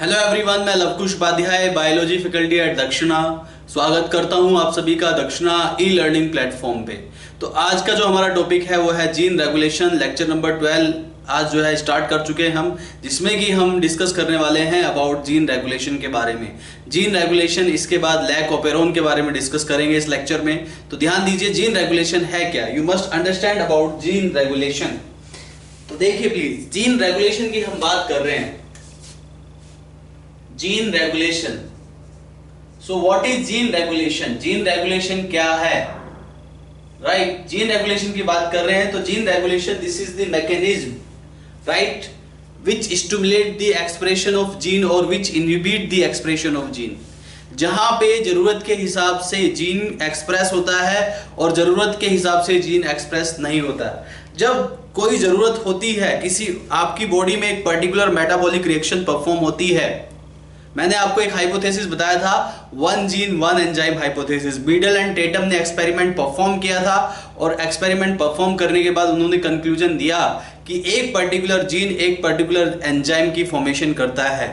Hello everyone, मैं Lavkush Upadhyay biology faculty at Dakshina स्वागत करता हूं आप सभी का दक्षिणा ई लर्निंग प्लेटफॉर्म पे। तो आज का जो हमारा टॉपिक है वो है जीन रेगुलेशन, लेक्चर नंबर 12 आज जो है स्टार्ट कर चुके हैं हम, जिसमें कि हम डिस्कस करने वाले हैं अबाउट जीन रेगुलेशन के बारे में। जीन रेगुलेशन, इसके बाद लैक ऑपेरोन के बारे में डिस्कस करेंगे इस लेक्चर में। तो ध्यान दीजिए, जीन रेगुलेशन है क्या, you must understand about gene regulation. तो देखिए प्लीज, जीन रेगुलेशन की हम बात कर रहे हैं। Gene regulation, so what is gene regulation? Gene regulation क्या है? राइट, जीन रेगुलेशन की बात कर रहे हैं। तो gene regulation, this is the mechanism, right, which stimulate the expression of gene और which inhibit the expression of gene. जहां पे जरूरत के हिसाब से जीन एक्सप्रेस होता है और जरूरत के हिसाब से जीन एक्सप्रेस नहीं होता। जब कोई जरूरत होती है, किसी आपकी बॉडी में एक पर्टिकुलर मेटाबॉलिक रिएक्शन परफॉर्म होती है, मैंने आपको एक हाइपोथेसिस बताया था, one gene one enzyme hypothesis. Beadle and Tetam ने एक्सपेरिमेंट परफॉर्म किया था और एक्सपेरिमेंट परफॉर्म करने के बाद उन्होंने कंक्लूजन दिया कि एक पर्टिकुलर जीन एक पर्टिकुलर एंजाइम की फॉर्मेशन करता है।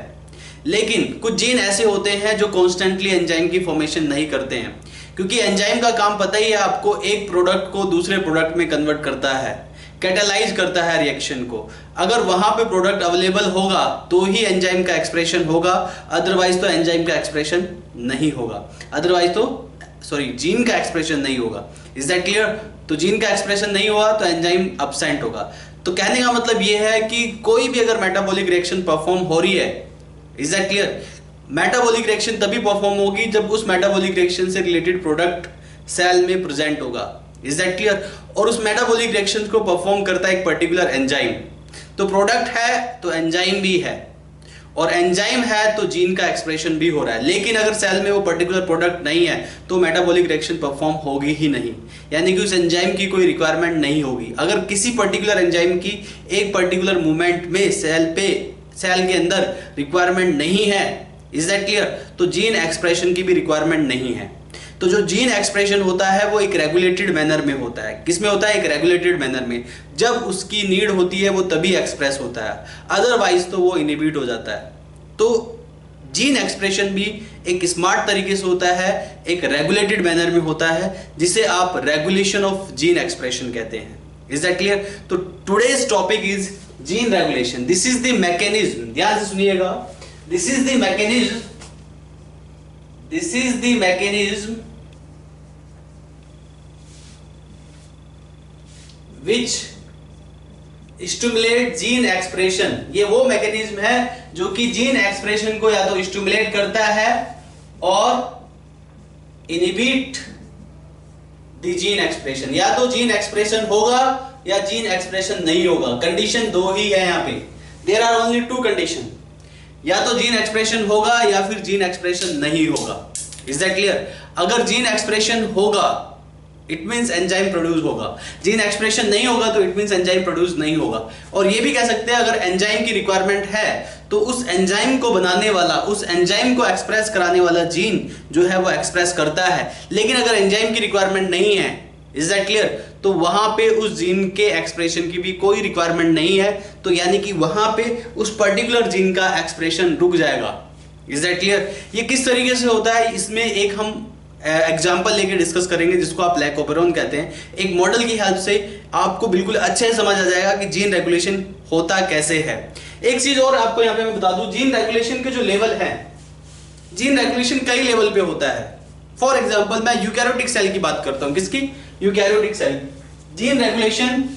लेकिन कुछ जीन ऐसे होते हैं जो कॉन्स्टेंटली एंजाइम की फॉर्मेशन नहीं करते हैं, क्योंकि एंजाइम का काम पता ही है आपको, एक प्रोडक्ट को दूसरे प्रोडक्ट में कन्वर्ट करता है, कैटालाइज करता है रिएक्शन को। अगर वहां पे प्रोडक्ट अवेलेबल होगा तो ही एंजाइम का एक्सप्रेशन होगा, अदरवाइज तो एंजाइम का एक्सप्रेशन नहीं होगा, अदरवाइज तो जीन का एक्सप्रेशन नहीं होगा। Is that clear? तो जीन का एक्सप्रेशन नहीं हुआ तो एंजाइम अब्सेंट होगा। तो कहने का मतलब यह है कि कोई भी अगर मेटाबॉलिक रिएक्शन परफॉर्म हो रही है, is that clear? Metabolic reaction तभी परफॉर्म होगी जब उस मेटाबॉलिक रिएक्शन से रिलेटेड प्रोडक्ट सेल में प्रेजेंट होगा। Is that clear? और उस मेटाबॉलिक रिएक्शन को परफॉर्म करता है एक पर्टिकुलर एंजाइम। तो प्रोडक्ट है तो एंजाइम भी है, और एंजाइम है तो जीन का एक्सप्रेशन भी हो रहा है। लेकिन अगर सेल में वो पर्टिकुलर प्रोडक्ट नहीं है तो मेटाबॉलिक रिएक्शन परफॉर्म होगी ही नहीं, यानी कि उस एंजाइम की कोई रिक्वायरमेंट नहीं होगी। अगर किसी पर्टिकुलर एंजाइम की एक पर्टिकुलर मूवमेंट में सेल के अंदर रिक्वायरमेंट नहीं है, इज दैट क्लियर? तो जीन एक्सप्रेशन की भी रिक्वायरमेंट नहीं है। तो जो जीन एक्सप्रेशन होता है वो एक रेगुलेटेड मैनर में होता है। किसमें होता है? एक रेगुलेटेड मैनर में। जब उसकी नीड होती है वो तभी एक्सप्रेस होता है, अदरवाइज तो वो इनहिबिट हो जाता है। तो जीन एक्सप्रेशन भी एक स्मार्ट तरीके से होता है, एक रेगुलेटेड मैनर में होता है, जिसे आप रेगुलेशन ऑफ जीन एक्सप्रेशन कहते हैं। Is that clear? तो today's topic is gene regulation. This is the mechanism, ध्यान से सुनिएगा, this is the mechanism, this is the mechanism which stimulate gene expression. ये वो मैकेनिज्म है जो कि जीन एक्सप्रेशन को या तो स्टिमुलेट करता है और इनहिबिट द जीन एक्सप्रेशन। या तो जीन एक्सप्रेशन होगा या जीन एक्सप्रेशन नहीं होगा। कंडीशन दो ही है यहाँ पे, there are only two condition, या तो जीन एक्सप्रेशन होगा या फिर जीन एक्सप्रेशन नहीं होगा। Is that clear? अगर जीन एक्सप्रेशन होगा इट मींस एंजाइम प्रोड्यूस होगा, जीन एक्सप्रेशन नहीं होगा तो इट मींस एंजाइम प्रोड्यूस नहीं होगा। और ये भी कह सकते हैं, अगर एंजाइम की रिक्वायरमेंट है तो उस एंजाइम को बनाने वाला, उस एंजाइम को एक्सप्रेस कराने वाला जीन जो है वो एक्सप्रेस करता है। लेकिन अगर एंजाइम की रिक्वायरमेंट नहीं है, इज दैट क्लियर, तो वहां पे उस जीन के एक्सप्रेशन की भी कोई रिक्वायरमेंट नहीं है, तो यानी कि वहां पे उस पर्टिकुलर जीन का एक्सप्रेशन रुक जाएगा। Is that clear? ये किस तरीके से होता है, इसमें एक हम एग्जाम्पल लेके डिस्कस करेंगे, जिसको आप लैक ऑपेरोन कहते हैं। एक मॉडल की हेल्प से आपको बिल्कुल अच्छे से समझ आ जाएगा कि जीन रेगुलेशन होता कैसे है। एक चीज और आपको यहाँ पे मैं बता दूं, जीन रेगुलेशन के जो लेवल है, जीन रेगुलेशन कई लेवल पे होता है। फॉर एग्जाम्पल मैं यूकैरियोटिक सेल की बात करता हूं। किसकी? Eukaryotic cell. Gene regulation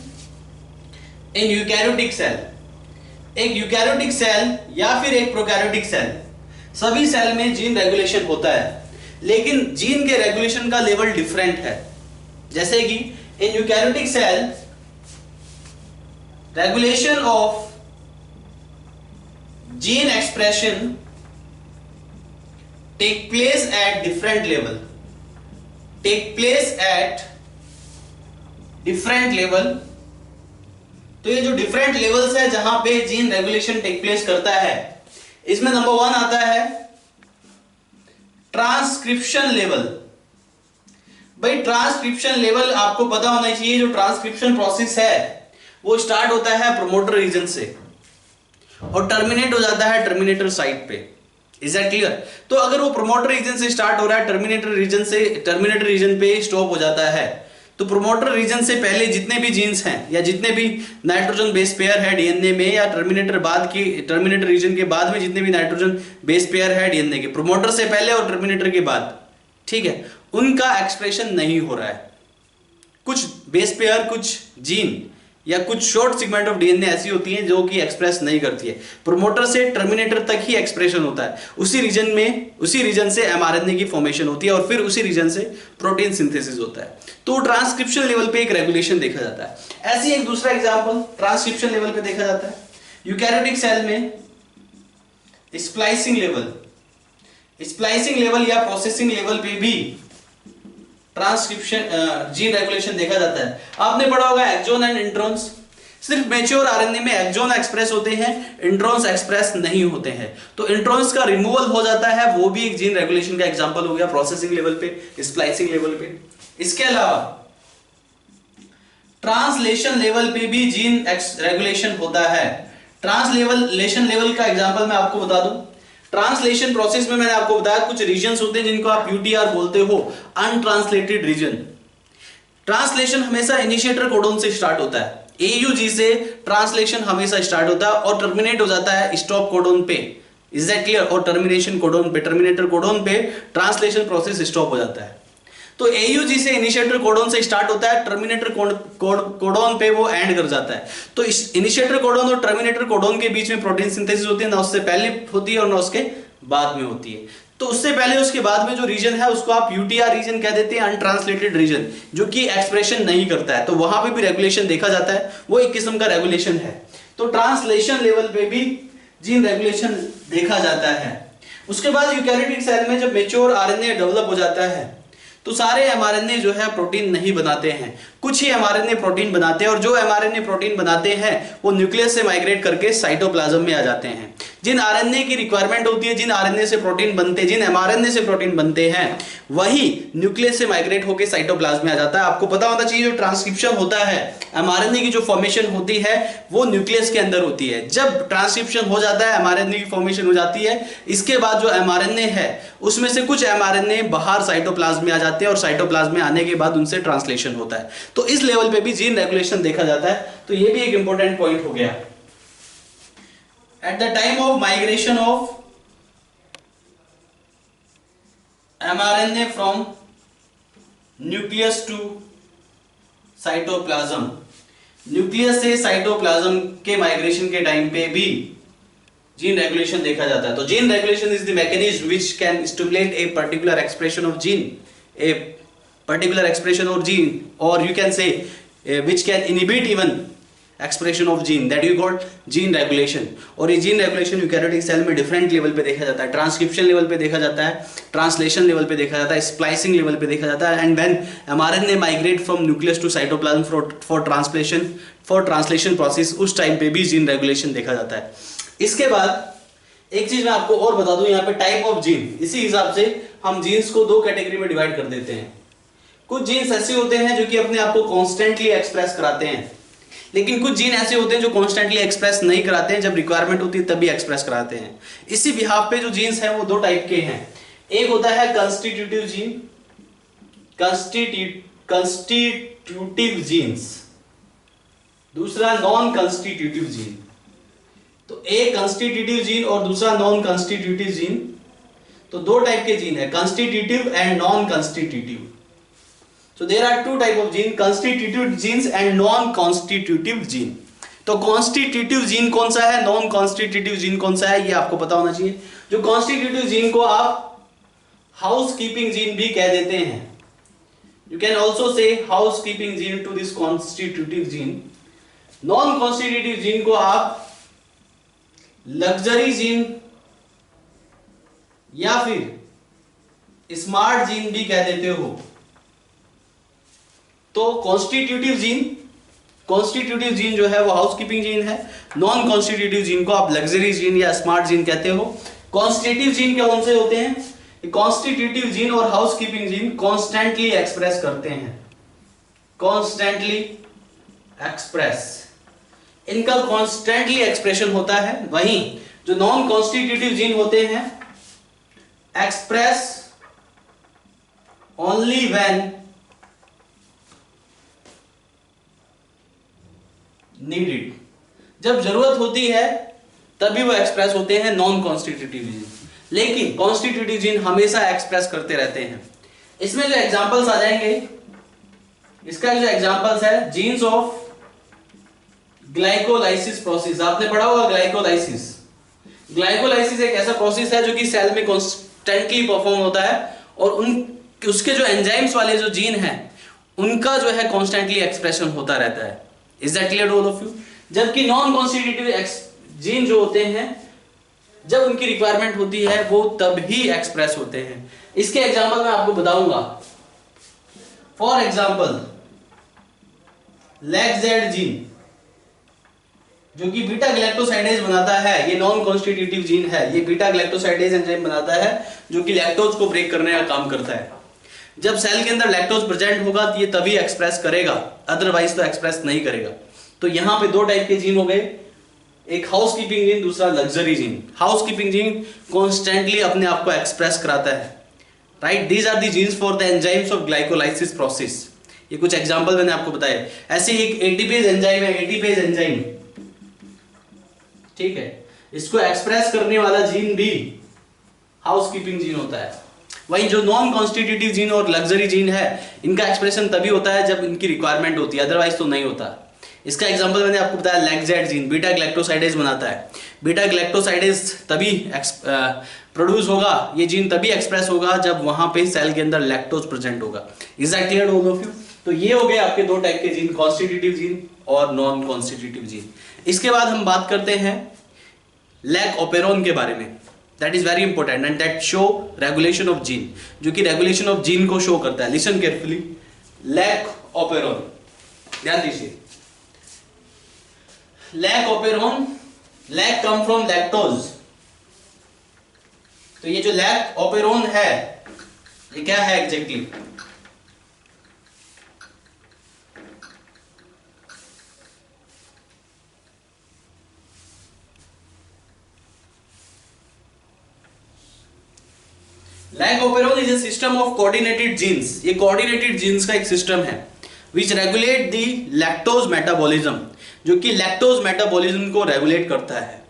in eukaryotic cell, एक यूकैरियोटिक सेल या फिर एक प्रोकैरियोटिक सेल, सभी सेल में जीन रेगुलेशन होता है, लेकिन जीन के रेगुलेशन का लेवल डिफरेंट है। जैसे कि in eukaryotic cell, regulation of gene expression take place at different level, take place at different level. तो ये जो डिफरेंट लेवल्स है जहां पे जीन रेगुलेशन टेक प्लेस करता है, इसमें नंबर 1 आता है ट्रांसक्रिप्शन लेवल। भाई ट्रांसक्रिप्शन लेवल आपको पता होना चाहिए, जो ट्रांसक्रिप्शन प्रोसेस है वो स्टार्ट होता है प्रोमोटर रीजन से, और टर्मिनेट हो जाता है टर्मिनेटर साइट पे। Is that clear? तो अगर वो प्रोमोटर रीजन से स्टार्ट हो रहा है, टर्मिनेटर रीजन पे स्टॉप हो जाता है, तो प्रोमोटर रीजन से पहले जितने भी जीन्स हैं या जितने भी नाइट्रोजन बेस पेयर है डीएनए में, या टर्मिनेटर रीजन के बाद में जितने भी नाइट्रोजन बेस पेयर है डीएनए के, प्रोमोटर से पहले और टर्मिनेटर के बाद, ठीक है, उनका एक्सप्रेशन नहीं हो रहा है। कुछ बेस पेयर, कुछ जीन या कुछ शॉर्ट सेगमेंट ऑफ डीएनए ऐसी होती हैं जो कि एक्सप्रेस नहीं करती है। प्रोमोटर से टर्मिनेटर तक ही एक्सप्रेशन होता है, उसी रीजन से एमआरएनए की फॉर्मेशन होती है और फिर उसी रीजन से प्रोटीन सिंथेसिस होता है। तो ट्रांसक्रिप्शन लेवल पे एक रेगुलेशन देखा जाता है। ऐसे एक दूसरा एग्जांपल ट्रांसक्रिप्शन लेवल पे देखा जाता है। यूकैरियोटिक सेल में स्प्लाइसिंग लेवल या प्रोसेसिंग लेवल पे भी ट्रांसक्रिप्शन जीन रेगुलेशन देखा जाता है। आपने पढ़ा होगा एक्सोन एंड इंट्रॉन्स। सिर्फ मैच्योर आरएनए में एक्सोन एक्सप्रेस होते हैं, इंट्रॉन्स एक्सप्रेस नहीं होते हैं। तो इंट्रॉन्स का रिमूवल हो जाता है, वो भी एक जीन रेगुलेशन का एग्जांपल हो गया प्रोसेसिंग लेवल पे, स्प्लाइसिंग लेवल पे। इसके अलावा ट्रांसलेशन लेवल पे भी जीन रेगुलेशन होता है। ट्रांसलेशन लेवल का एग्जांपल मैं आपको बता दूं। ट्रांसलेशन प्रोसेस में मैंने आपको बताया कुछ रीजन्स होते हैं जिनको आप यूटीआर बोलते हो, अनट्रांसलेटेड रीजन। ट्रांसलेशन हमेशा इनिशिएटर कोडोन से स्टार्ट होता है, एयूजी से ट्रांसलेशन हमेशा स्टार्ट होता है और टर्मिनेट हो जाता है स्टॉप कोडोन पे। Is that clear? और टर्मिनेशन कोडोन पे, टर्मिनेटर कोडोन पे ट्रांसलेशन प्रोसेस स्टॉप हो जाता है। तो एयूजी से इनिशिएटर कोडोन से स्टार्ट होता है, टर्मिनेटर कोडोन पे वो एंड कर जाता है। तो इस इनिशिएटर कोडोन और टर्मिनेटर कोडोन के बीच में प्रोटीन सिंथेसिस होती है, ना उससे पहले होती है और ना उसके बाद में होती है। तो उससे पहले उसके बाद में जो रीजन है उसको आप यूटीआर रीजन कह देते हैं, अनट्रांसलेटेड रीजन, जो कि एक्सप्रेशन नहीं करता है। तो वहां पे भी रेगुलेशन देखा जाता है, वो एक किस्म का रेगुलेशन है। तो ट्रांसलेशन लेवल पे भी जीन रेगुलेशन देखा जाता है। उसके बाद यूकैरियोटिक सेल में जब मैच्योर आरएनए डेवलप हो जाता है तो सारे एमआरएनए जो है प्रोटीन नहीं बनाते हैं, कुछ ही एमआरएनए प्रोटीन बनाते हैं, और जो एमआरएनए प्रोटीन बनाते हैं वो न्यूक्लियस से माइग्रेट करके साइटोप्लाज्म में आ जाते हैं। जिन आरएनए की रिक्वायरमेंट होती है, जिन एमआरएनए से प्रोटीन बनते हैं, वही न्यूक्लियस से माइग्रेट होकर साइटोप्लाज्म में आ जाता है। आपको पता होना चाहिए जो ट्रांसक्रिप्शन होता है, एमआरएनए की जो फॉर्मेशन होती है वो न्यूक्लियस के अंदर होती है। जब ट्रांसक्रिप्शन हो जाता है, एमआरएनए की फॉर्मेशन हो जाती है, इसके बाद जो एमआरएनए है उसमें से कुछ एमआरएनए बाहर साइटोप्लाज्म में आ जाते हैं और साइटोप्लाज्म में आने के बाद उनसे ट्रांसलेशन होता है। तो इस लेवल पे भी जीन रेगुलेशन देखा जाता है। तो ये भी एक इंपॉर्टेंट पॉइंट हो गया। At the time of migration of mRNA from nucleus to cytoplasm, nucleus से साइटोप्लाज्म के माइग्रेशन के टाइम पे भी जीन रेगुलेशन देखा जाता है। तो gene regulation is the mechanism which can stimulate a particular expression of gene, और you can say which can inhibit even expression of gene, that you called gene regulation. और ये gene regulation eukaryotic cell में different level पे देखा जाता है। Transcription level पे देखा जाता है, ट्रांसलेशन लेवल पे देखा जाता है, स्प्लाइसिंग लेवल पे देखा जाता है, and when mRNA migrate from nucleus to cytoplasm for translation process, उस टाइम पे भी जीन रेगुलेशन देखा जाता है। इसके बाद एक चीज मैं आपको और बता दूं, यहाँ पे टाइप ऑफ जीन, इसी हिसाब से हम जीन्स को दो कैटेगरी में डिवाइड कर देते हैं। कुछ जीन्स ऐसे होते हैं जो कि अपने आप को कॉन्स्टेंटली एक्सप्रेस कराते हैं, लेकिन कुछ जीन ऐसे होते हैं जो कॉन्स्टेंटली एक्सप्रेस नहीं कराते हैं, जब रिक्वायरमेंट होती है तभी एक्सप्रेस कराते हैं। इसी बिहाफ पे जो जीन्स हैं वो दो टाइप के हैं। एक होता है कंस्टिट्यूटिव जीन्स, दूसरा नॉन कंस्टिट्यूटिव जीन। तो एक कंस्टिट्यूटिव जीन और दूसरा नॉन कंस्टिट्यूटिव जीन, तो दो टाइप के जीन है, constitutive and non constitutive. So there are two type of gene, constitutive genes and non-constitutive gene. तो constitutive gene कौन सा है, non-constitutive gene कौन सा है, ये आपको पता होना चाहिए। जो constitutive gene को आप housekeeping gene भी कह देते हैं, you can also say housekeeping gene to this constitutive gene. Non-constitutive gene को आप luxury gene या फिर smart gene भी कह देते हो। तो कॉन्स्टिट्यूटिव जीन जो है वो हाउसकीपिंग जीन है, नॉन कॉन्स्टिट्यूटिव जीन को आप लग्जरी जीन या स्मार्ट जीन कहते हो। कॉन्स्टिट्यूटिव जीन कौन से होते हैं? कॉन्स्टिट्यूटिव जीन और हाउसकीपिंग जीन कॉन्स्टेंटली एक्सप्रेस करते हैं, कॉन्स्टेंटली एक्सप्रेस। इनका कॉन्स्टेंटली एक्सप्रेशन होता है। वहीं जो नॉन कॉन्स्टिट्यूटिव जीन होते हैं एक्सप्रेस ओनली व्हेन नीडेड, जब जरूरत होती है तभी वो एक्सप्रेस होते हैं नॉन कॉन्स्टिट्यूटिव जीन। लेकिन कॉन्स्टिट्यूटिव जीन हमेशा एक्सप्रेस करते रहते हैं। इसमें जो एग्जांपल्स आ जाएंगे, इसका जो एग्जांपल्स है जीन्स ऑफ ग्लाइकोलाइसिस प्रोसेस। आपने पढ़ा होगा ग्लाइकोलाइसिस। ग्लाइकोलाइसिस एक ऐसा प्रोसेस है जो कि सेल में कॉन्स्टेंटली परफॉर्म होता है और उसके जो एंजाइम्स वाले जो जीन हैं उनका जो है कॉन्स्टेंटली एक्सप्रेशन होता रहता है। Is that clear to all of you? जबकि नॉन कॉन्स्टिट्यूटिव जीन जो होते हैं जब उनकी रिक्वायरमेंट होती है वो तभी एक्सप्रेस होते हैं। इसके एग्जांपल मैं आपको बताऊंगा। फॉर एग्जांपल लैक्जेड जीन जो कि बीटा गैलेक्टोसाइडेज बनाता है, ये नॉन कॉन्स्टिट्यूटिव जीन है। ये बीटा गैलेक्टोसाइडेज एंजाइम बनाता है जो कि लैक्टोज को ब्रेक करने का काम करता है। जब सेल के अंदर लैक्टोज प्रेजेंट होगा तो ये तभी एक्सप्रेस करेगा, अदरवाइज तो एक्सप्रेस नहीं करेगा। तो यहां पे दो टाइप के जीन हो गए, एक हाउसकीपिंग जीन, दूसरा luxury gene. Housekeeping gene constantly अपने आप को एक्सप्रेस कराता है, right. These are the genes for the enzymes of glycolysis process. ये कुछ एग्जांपल मैंने आपको बताए। ऐसे ही एक एटीपेज एंजाइम है, एटीपेज एंजाइम, ठीक है, इसको एक्सप्रेस करने वाला जीन भी हाउसकीपिंग जीन होता है। वहीं जो नॉन कॉन्स्टिट्यूटिव जीन और लग्जरी जीन है इनका एक्सप्रेशन तभी होता है जब इनकी रिक्वायरमेंट होती है, अदरवाइज तो नहीं होता। इसका एग्जांपल मैंने आपको बताया लैक्जेड जीन, बीटा गैलेक्टोसाइडेज बनाता है। बीटा गैलेक्टोसाइडेज तभी प्रोड्यूस होगा, ये जीन तभी एक्सप्रेस होगा जब वहां पे सेल के अंदर लैक्टोज प्रेजेंट होगा। Is that clear to all of you? तो ये हो गए आपके दो टाइप के जीन, कॉन्स्टिट्यूटिव जीन और नॉन कॉन्स्टिट्यूटिव जीन। इसके बाद हम बात करते हैं लैक ऑपेरॉन के बारे में। That is very important and that show regulation of gene, जो कि रेगुलेशन ऑफ जीन को शो करता है। लिसन केयरफुली, लैक ऑपेरॉन, ध्यान दीजिए। Lac operon, lac come from lactose. तो ये जो लैक ऑपेरॉन है ये क्या है exactly? Lac operon is a system of coordinated genes. ये कोऑर्डिनेटेड जीन्स का एक सिस्टम है which regulate the lactose metabolism, जो कि लैक्टोज मेटाबॉलिज्म को रेगुलेट करता है।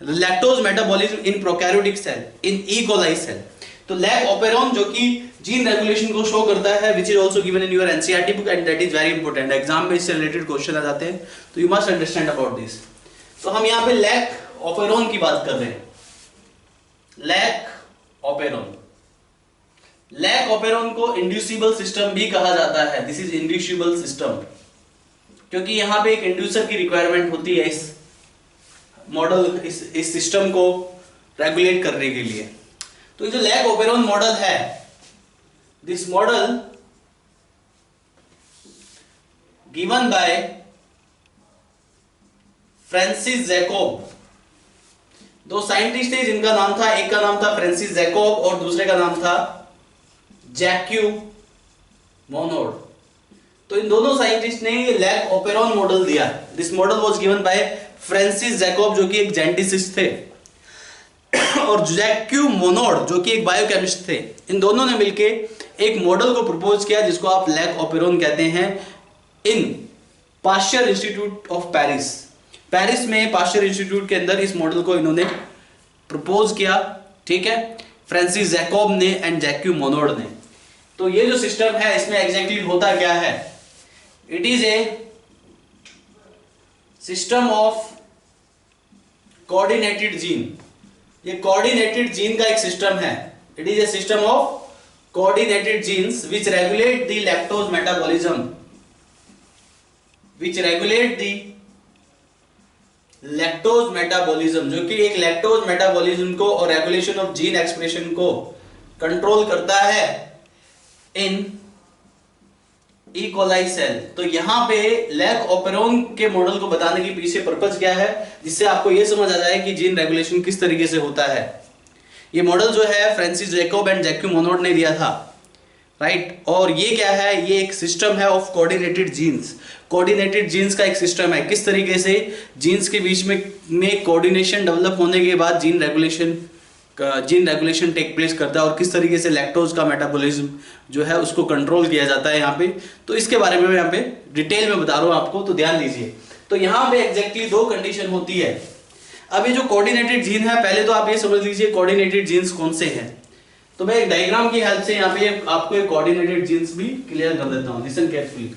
Lactose metabolism in prokaryotic cell, in E coli cell. तो लैक ऑपेरॉन जो कि जीन रेगुलेशन को शो करता है, which is also given in your NCERT book and that is very important. Exam में इससे रिलेटेड क्वेश्चन आ जाते हैं, तो you must understand about this. तो हम यहाँ पे लैक ऑपेरॉन की बात कर रहे हैं। लैक ऑपेरॉन, लैक ऑपेरॉन को इंड्यूसिबल सिस्टम भी कहा जाता है। दिस इज इंड्यूसिबल सिस्टम, क्योंकि यहां पे एक इंड्यूसर की रिक्वायरमेंट होती है इस मॉडल, इस सिस्टम को रेगुलेट करने के लिए। तो ये जो लैक ऑपेरॉन मॉडल है, this model given by Francis Jacob. दो साइंटिस्ट थे जिनका नाम था, एक का नाम था फ्रांसिस जैकोब और दूसरे का नाम था जैक्यू मोनोड। तो इन दोनों साइंटिस्ट ने ये लैक ऑपेरॉन मॉडल दिया। This model was given by Francis Jacob जो कि एक जेनेटिसिस्ट थे और जैक्यू मोनोड जो कि एक बायोकेमिस्ट थे। इन दोनों ने मिलके एक मॉडल को प्रपोज किया जिसको आप लैक ऑपेरॉन कहते हैं, in Pasteur Institute of Paris. Paris में पाश्चर इंस्टीट्यूट के अंदर इस मॉडल को इन्होंने प्रपोज किया, ठीक है, फ्रांसिस जैकोब ने एंड जैक्यू मोनोड ने। तो ये जो सिस्टम है इसमें एग्जैक्टली होता क्या है? It is a system of coordinated gene. ये कोऑर्डिनेटेड जीन का एक सिस्टम है। It is a system of coordinated jeans which regulate the lactose metabolism, which regulate the lactose metabolism, जो कि एक लैक्टोज मेटाबॉलिज्म को और रेगुलेशन ऑफ जीन एक्सप्रेशन को कंट्रोल करता है इन ई कोलाई सेल। तो यहां पे लैक ऑपेरॉन के मॉडल को बताने के पीछे पर्पस क्या है, जिससे आपको यह समझ आ जाए कि जीन रेगुलेशन किस तरीके से होता है। ये मॉडल जो है फ्रांसिस जैकोब एंड जैक्यू मोनोड ने दिया था। राइट। और ये क्या है, ये एक सिस्टम है of coordinated genes. Coordinated genes का एक सिस्टम है, किस तरीके से जीन्स के बीच में कोऑर्डिनेशन डेवलप होने के बाद जीन रेगुलेशन टेक प्लेस करता है, और किस तरीके से लैक्टोज का मेटाबॉलिज्म जो है उसको कंट्रोल किया जाता है यहाँ पे। तो इसके बारे में मैं यहाँ पे डिटेल में बता रहा हूँ आपको, तो ध्यान दीजिए। तो यहाँ पे एग्जैक्टली दो कंडीशन होती है। अब ये जो कोऑर्डिनेटेड जीन है, पहले तो आप ये समझ लीजिए कोऑर्डिनेटेड जीन्स कौन से हैं। तो मैं एक डायग्राम की हेल्प से यहाँ पे आपको एक कोऑर्डिनेटेड जीन्स भी क्लियर कर देता हूँ। लिसन केयरफुली,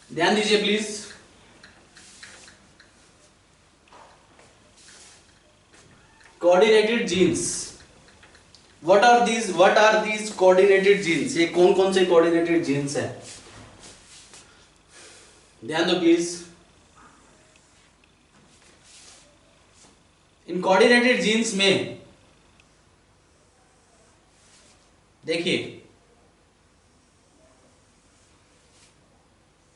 ध्यान दीजिए please. Coordinated genes, what are these coordinated genes, ये कौन कौन से कोऑर्डिनेटेड जीन्स है, ध्यान दो प्लीज। इन कोऑर्डिनेटेड जीन्स में देखिए,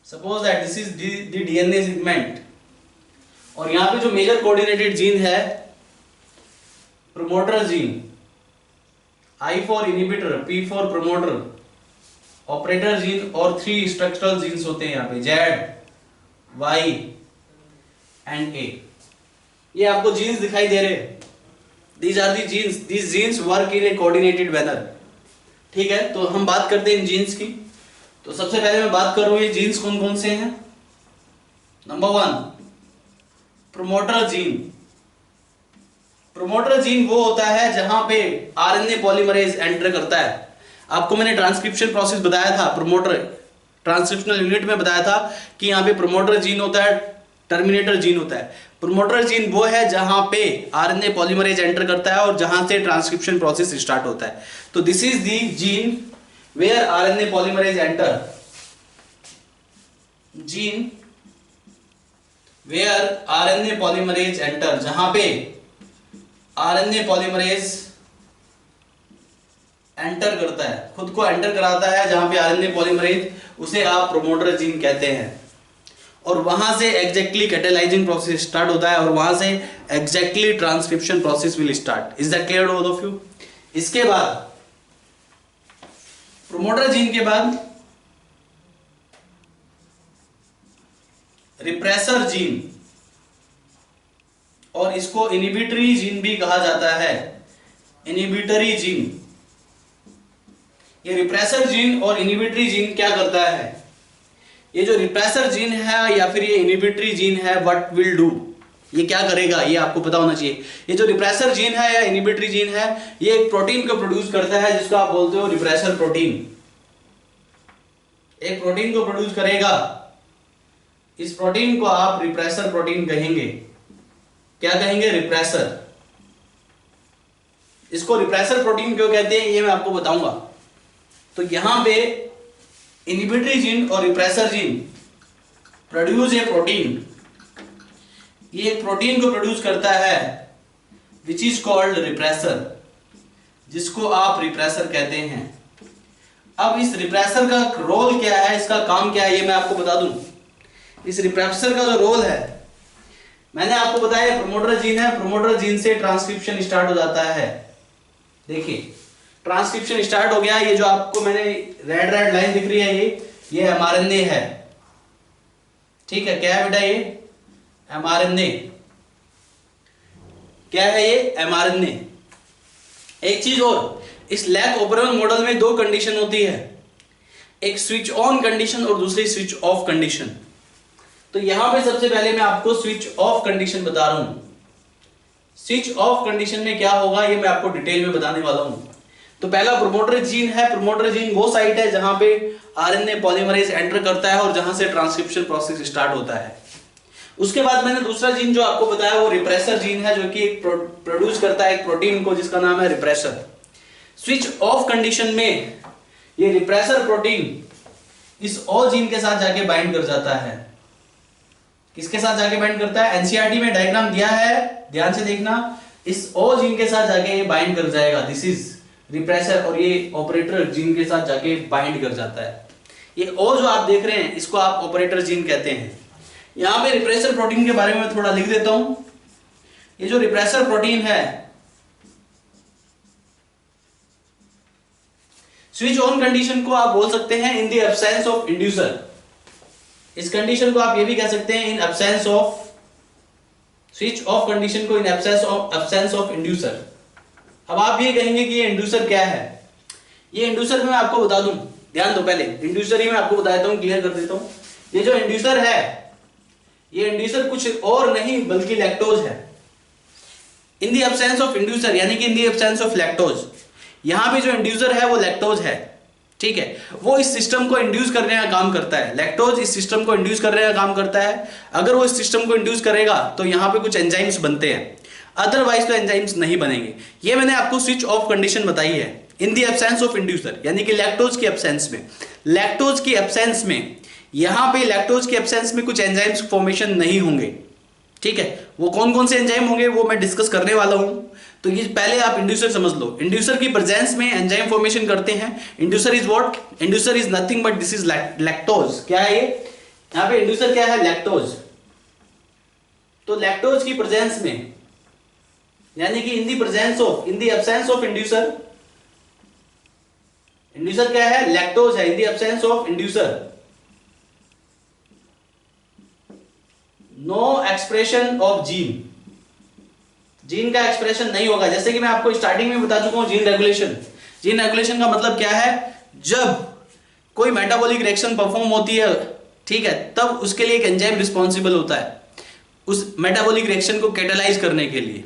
suppose that this is the DNA segment, और यहां पे जो मेजर कोऑर्डिनेटेड जीन है promoter gene, I for inhibitor, P for promoter, operator gene, और 3 स्ट्रक्चरल जीन्स होते हैं यहाँ पे Z, Y एंड A। ये आपको जीन्स दिखाई दे रहे हैं, these are the genes, these genes work in a coordinated manner. ठीक है, तो हम बात करते हैं इन जीन्स की। तो सबसे पहले मैं बात कर रहा हूं ये जीन्स कौन कौन से हैं। Number 1 promoter gene. Promoter gene वो होता है जहां पे आरएनए पॉलीमरेज एंटर करता है। आपको मैंने ट्रांसक्रिप्शन प्रोसेस बताया था, प्रोमोटर ट्रांसक्रिप्शनल यूनिट में बताया था कि यहाँ पे प्रोमोटर जीन होता है, टर्मिनेटर जीन होता है। प्रोमोटर जीन वो है जहां पे आरएनए पॉलीमरेज एंटर करता है और जहां से ट्रांसक्रिप्शन प्रोसेस स्टार्ट होता है। तो this is the gene where RNA polymerase enter, gene where RNA polymerase enter, जहां पे आरएनए पॉलीमरेज एंटर करता है, खुद को एंटर कराता है जहां पे आरएनए पॉलीमरेज, उसे आप प्रोमोटर जीन कहते हैं। और वहां से एग्जैक्टली कैटालाइजिंग प्रोसेस स्टार्ट होता है, और वहां से exactly transcription process will start. Is that clear to all of you? इसके बाद प्रोमोटर जीन के बाद रिप्रेसर जीन, और इसको इनहिबिटरी जीन भी कहा जाता है, इनहिबिटरी जीन। ये रिप्रेसर जीन और इनहिबिटरी जीन क्या करता है, ये जो रिप्रेसर जीन है या फिर ये इनहिबिटरी जीन है, व्हाट विल डू, ये क्या करेगा, ये आपको पता होना चाहिए। ये जो रिप्रेसर जीन है या इनहिबिटरी जीन है, ये एक प्रोटीन को प्रोड्यूस करता है जिसको आप बोलते हो रिप्रेसर प्रोटीन। एक प्रोटीन को प्रोड्यूस करेगा, इस प्रोटीन को आप रिप्रेसर प्रोटीन कहेंगे। क्या कहेंगे? रिप्रेसर। इसको रिप्रेसर प्रोटीन क्यों कहते हैं ये मैं आपको बताऊंगा। तो यहां पे इनहिबिटरी जीन और repressor gene produce a protein, ये एक प्रोटीन को प्रोड्यूस करता है विच इज कॉल्ड रिप्रेसर, जिसको आप रिप्रेसर कहते हैं। अब इस रिप्रेसर का रोल क्या है, इसका काम क्या है, ये मैं आपको बता दूं। इस रिप्रेसर का जो रोल है, मैंने आपको बताया प्रोमोटर जीन है, प्रोमोटर जीन से ट्रांसक्रिप्शन स्टार्ट हो जाता है। देखिए ट्रांसक्रिप्शन स्टार्ट हो गया, ये जो आपको मैंने रेड रेड लाइन दिख रही है, ये एमआरएनए है। ठीक है, क्या है बेटा ये? एमआरएनए। क्या है ये? एमआरएनए। एक चीज और, इस लैक ओपरेबल मॉडल में दो कंडीशन होती है, एक स्विच ऑन कंडीशन और दूसरी स्विच ऑफ कंडीशन। तो यहां पे सबसे पहले मैं आपको स्विच ऑफ कंडीशन बता रहा हूं। स्विच ऑफ कंडीशन में क्या होगा ये मैं आपको डिटेल में बताने वाला हूं। तो पहला प्रोमोटर जीन है। प्रोमोटर जीन वो साइट है जहां पे आरएनए पॉलीमरेज एंटर करता है और जहां से ट्रांसक्रिप्शन प्रोसेस स्टार्ट होता है। उसके बाद मैंने दूसरा जीन जो आपको बताया वो रिप्रेसर जीन है, जो कि एक प्रोड्यूस करता है एक प्रोटीन को जिसका नाम है रिप्रेसर। स्विच ऑफ कंडीशन में ये रिप्रेसर प्रोटीन इस ओ जीन के साथ जाके बाइंड कर जाता है। किसके साथ जाके बाइंड करता है? एनसीईआरटी में डायग्राम दिया है, ध्यान से देखना। इस ओ जीन के साथ जाके ये बाइंड कर जाएगा, दिस इज रिप्रेसर, और ये ऑपरेटर जीन के साथ जाके बाइंड कर जाता है। ये ओ जो आप देख रहे हैं इसको आप ऑपरेटर जीन कहते हैं। यहां पे रिप्रेसर प्रोटीन के बारे में थोड़ा लिख देता हूं। ये जो रिप्रेसर प्रोटीन है स्विच ऑन कंडीशन को आप बोल सकते हैं इन द एब्सेंस ऑफ इंड्यूसर। इस कंडीशन को आप ये भी कह सकते हैं इन absence of, switch off condition को इन एब्सेंस ऑफ इंड्यूसर। अब आप ये कहेंगे कि ये इंड्यूसर क्या है। ये इंड्यूसर मैं आपको बता दूं, ध्यान दो, पहले इंड्यूसर ही मैं आपको बता देता हूं, क्लियर कर देता हूं। ये जो इंड्यूसर है, ये इंड्यूसर कुछ और नहीं बल्कि लैक्टोज है। In the absence of inducer यानी कि in the absence of lactose, यहां पे जो इंड्यूसर है वो लैक्टोज है, ठीक है। वो इस सिस्टम को इंड्यूस करने का काम करता है, लैक्टोज इस सिस्टम को इंड्यूस करने का काम करता है। अगर वो इस सिस्टम को इंड्यूस करेगा तो यहां पे कुछ एंजाइम्स बनते हैं, अदरवाइज तो एंजाइम्स नहीं बनेंगे। ये मैंने आपको स्विच ऑफ कंडीशन बताई है in the absence of inducer, यानी कि लैक्टोज की एब्सेंस में। लैक्टोज की एब्सेंस में, यहां पे लैक्टोज की एब्सेंस में कुछ एंजाइम्स फॉर्मेशन नहीं होंगे, ठीक है। वो कौन कौन से एंजाइम होंगे वो मैं डिस्कस करने वाला हूं। तो ये पहले आप इंड्यूसर समझ लो। इंड्यूसर की प्रेजेंस में एंजाइम फॉर्मेशन करते हैं। Inducer is what? Inducer is nothing but this is lactose. क्या है ये? यहां पे इंड्यूसर क्या है? लैक्टोज। तो लैक्टोज की प्रेजेंस में, यानी कि in the presence of, in the absence of inducer, inducer क्या है? लैक्टोज है। In the absence of inducer no expression of gene, gene का एक्सप्रेशन नहीं होगा। जैसे कि मैं आपको स्टार्टिंग में बता चुका हूं जीन रेगुलेशन। जीन रेगुलेशन का मतलब क्या है? जब कोई मेटाबॉलिक रिएक्शन परफॉर्म होती है, ठीक है, तब उसके लिए एक एंजाइम रिस्पॉन्सिबल होता है उस मेटाबॉलिक रिएक्शन को कैटालाइज करने के लिए।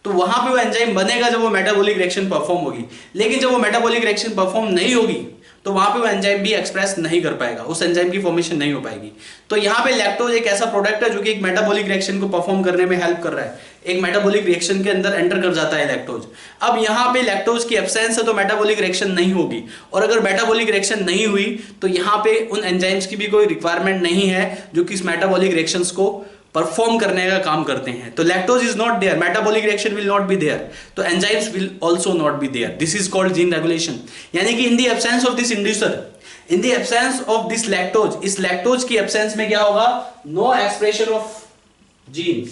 तो वहां पे वो एंजाइम बनेगा जब वो मेटाबॉलिक रिएक्शन परफॉर्म होगी। लेकिन जब वो मेटाबॉलिक रिएक्शन परफॉर्म नहीं होगी तो वहां पे वो एंजाइम भी एक्सप्रेस नहीं कर पाएगा, उस एंजाइम की फॉर्मेशन नहीं हो पाएगी। तो यहाँ पे लैक्टोज एक ऐसा प्रोडक्ट है जो कि एक मेटाबॉलिक रिएक्शन को परफॉर्म करने में हेल्प कर रहा है, एक मेटाबॉलिक रिएक्शन के अंदर एंटर कर जाता है लैक्टोज। अब यहाँ पे लैक्टोज की एब्सेंस है तो मेटाबॉलिक रिएक्शन नहीं होगी, और अगर मेटाबॉलिक रिएक्शन नहीं हुई तो यहाँ पे उन एंजाइम्स की भी कोई रिक्वायरमेंट नहीं है जो कि इस मेटाबॉलिक रिएक्शंस को परफॉर्म करने का काम करते हैं। तो lactose is not there, metabolic reaction will not be there, तो enzymes will also not be there. This is called gene regulation. यानी कि in the absence of this inducer, in the absence of this lactose, इस lactose की absence में क्या होगा? No expression of gene.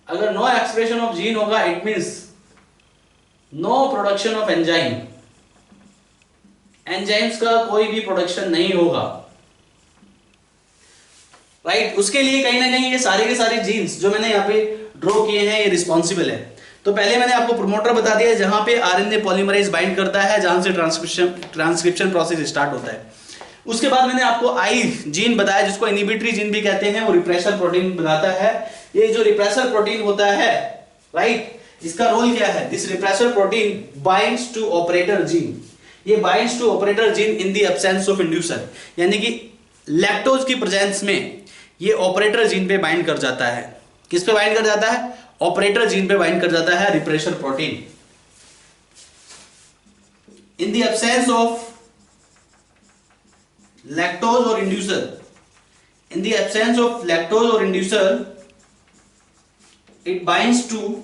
अगर no expression of gene होगा it means no production of enzyme, enzymes का कोई भी प्रोडक्शन नहीं होगा, राइट। उसके लिए कहीं ना कहीं ये सारे के सारे जीन्स जो मैंने यहाँ पे ड्रॉ किए हैं ये रिस्पॉन्सिबल है। तो पहले मैंने आपको प्रोमोटर बता दिया जहां पे आरएनए पॉलीमरेज बाइंड करता है, जहां से ट्रांसक्रिप्शन प्रोसेस स्टार्ट होता है। उसके बाद मैंने आपको आई जीन बताया जिसको इनहिबिटरी जीन भी कहते हैं, वो रिप्रेसर प्रोटीन बनाता है। ये जो रिप्रेसर प्रोटीन होता है, राइट, इसका रोल क्या है? This repressor protein binds to operator gene. ये binds to operator gene in the absence of inducer, यानी कि लैक्टोज की प्रेजेंस में ये ऑपरेटर जीन पे बाइंड कर जाता है। किस पे बाइंड कर जाता है? ऑपरेटर जीन पे बाइंड कर जाता है repressor protein. In the absence of lactose और inducer, in the absence of lactose और inducer it binds to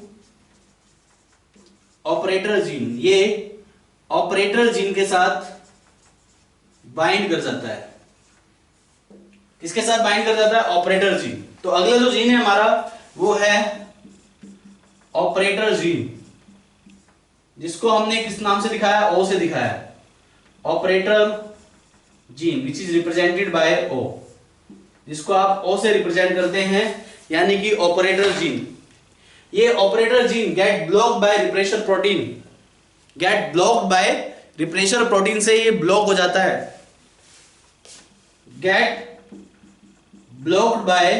operator gene. ये ऑपरेटर जीन के साथ बाइंड कर जाता है। किसके साथ बाइंड कर जाता है? Operator gene. तो अगला जो जीन है हमारा वो है ऑपरेटर जीन, जिसको हमने किस नाम से दिखाया? ओ से दिखाया, operator gene which is represented by O, जिसको आप ओ से रिप्रेजेंट करते हैं, यानी कि ऑपरेटर जीन। ये operator gene get blocked by repressor protein, get blocked by repressor protein से ये ब्लॉक हो जाता है, get blocked by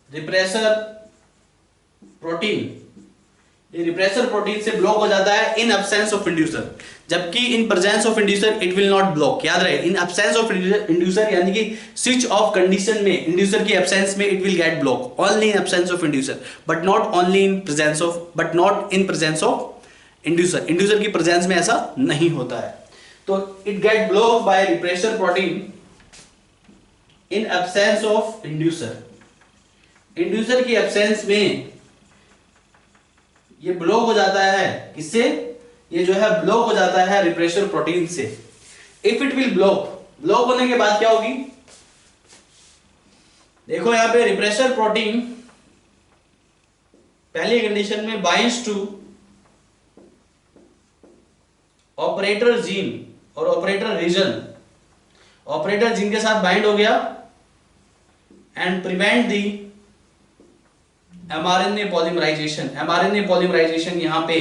repressor protein. ये रिप्रेसर प्रोटीन से ब्लॉक हो जाता है इन एब्सेंस ऑफ इंड्यूसर, जबकि in presence of inducer it will not block. याद रहे, इन एब्सेंस ऑफ इंड्यूसर यानी कि स्विच ऑफ कंडीशन में इंड्यूसर की एब्सेंस में it will get block only in absence of inducer, but not only in presence of, but not in presence of inducer. Inducer की presence में ऐसा नहीं होता है। तो it get blocked by repressor protein in absence of inducer. Inducer की absence में ये ब्लॉक हो जाता है, किससे? ये जो है ब्लॉक हो जाता है रिप्रेसर प्रोटीन से। If it will block, block होने के बाद क्या होगी? देखो यहां पे रिप्रेसर प्रोटीन पहली कंडीशन में बाइंड्स टू ऑपरेटर जीन और ऑपरेटर रीजन, ऑपरेटर जीन के साथ बाइंड हो गया and prevent the mRNA polymerization, mRNA polymerization यहां पे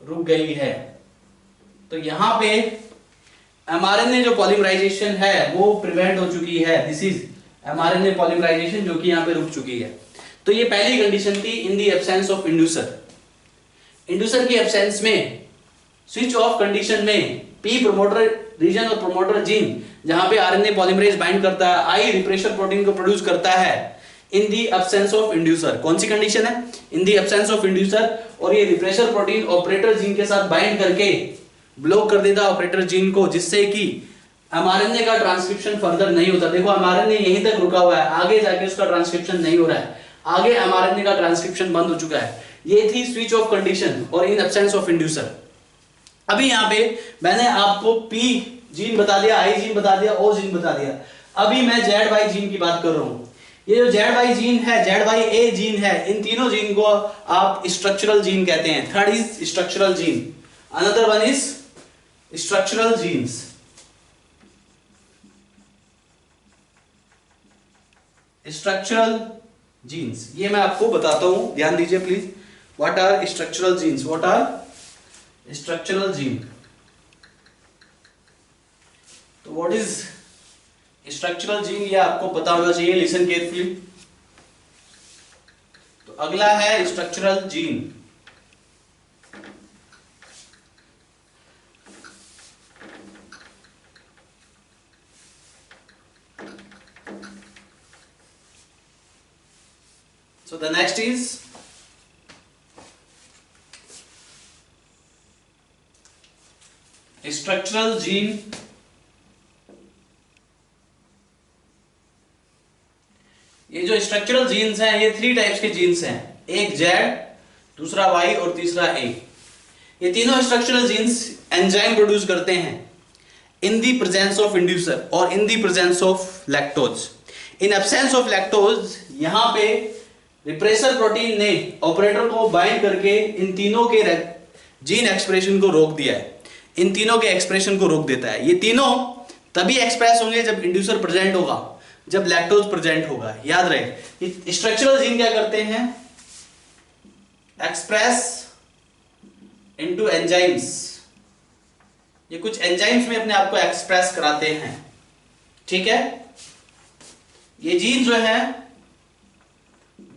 रुक गई है। तो यहां पे mRNA जो पॉलीमराइजेशन है वो प्रिवेंट हो चुकी है, दिस इज mRNA पॉलीमराइजेशन जो कि यहां पे रुक चुकी है। तो ये पहली कंडीशन थी in the absence of inducer. Inducer की एब्सेंस में स्विच ऑफ कंडीशन में पी प्रोमोटर रीजन और प्रोमोटर जीन जहां पे आरएनए पॉलीमरेज बाइंड करता है, आई रिप्रेशर प्रोटीन को प्रोड्यूस करता है in the absence of inducer. कौन सी कंडीशन है? In the absence of inducer. और ये रिप्रेशर प्रोटीन ऑपरेटर जीन के साथ बाइंड करके ब्लॉक कर देता ऑपरेटर जीन को, जिससे कि एमआरएनए का ट्रांसक्रिप्शन फर्दर नहीं होता। देखो एमआरएनए यहीं तक रुका हुआ है, आगे जाके उसका ट्रांसक्रिप्शन नहीं हो रहा है, आगे एमआरएनए का ट्रांसक्रिप्शन बंद हो चुका है। ये थी स्विच ऑफ कंडीशन और इन एब्सेंस ऑफ इंड्यूसर। अभी यहाँ पे मैंने आपको पी जीन बता दिया, आई जीन बता दिया, ओ जीन बता दिया। अभी मैं जेड वाई जीन की बात कर रहा हूं। ये जो जेड वाई जीन है, जेड वाई ए जीन है, इन तीनों जीन को आप स्ट्रक्चरल जीन कहते हैं। Third is structural gene, another one is structural genes. Structural genes ये मैं आपको बताता हूं, ध्यान दीजिए प्लीज। What are structural genes? What are structural gene? तो व्हाट इज स्ट्रक्चरल जीन ये आपको पता होना चाहिए, लिसन केयरफुली। तो अगला है structural gene. So the next is structural gene। ये जो स्ट्रक्चरल जीन्स हैं ये 3 टाइप्स के जीन्स हैं, एक जेड, दूसरा वाई और तीसरा ए। ये तीनों स्ट्रक्चरल जीन्स एंजाइम प्रोड्यूस करते हैं in the presence of inducer और in the presence of lactose. In absence of lactose यहां पे रिप्रेसर प्रोटीन ने ऑपरेटर को बाइंड करके इन तीनों के जीन एक्सप्रेशन को रोक दिया है, इन तीनों के एक्सप्रेशन को रोक देता है। ये तीनों तभी एक्सप्रेस होंगे जब इंड्यूसर प्रेजेंट होगा, जब लैक्टोज प्रेजेंट होगा। याद रहे स्ट्रक्चरल जीन क्या करते हैं? Express into enzymes. ये कुछ एंजाइम्स में अपने आप को एक्सप्रेस कराते हैं, ठीक है। ये जीन जो है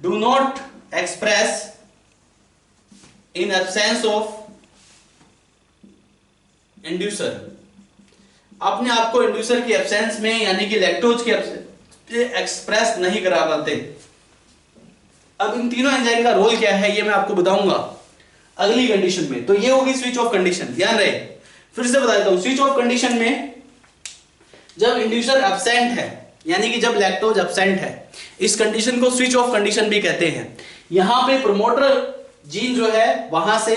do not express in absence of inducer. अपने आप को इंड्यूसर की एब्सेंस में यानी कि लैक्टोज की एक्सप्रेस नहीं करा पाते। अब इन तीनों एंजाइम का रोल क्या है ये मैं आपको बताऊंगा अगली कंडीशन में। तो ये होगी स्विच ऑफ कंडीशन, ध्यान रहे। फिर से बता देता हूं, स्विच ऑफ कंडीशन में जब इंड्यूसर एब्सेंट है यानी कि जब लैक्टोज एब्सेंट है, इस कंडीशन को स्विच ऑफ कंडीशन भी कहते हैं। यहां पे प्रोमोटर जीन जो है वहां से,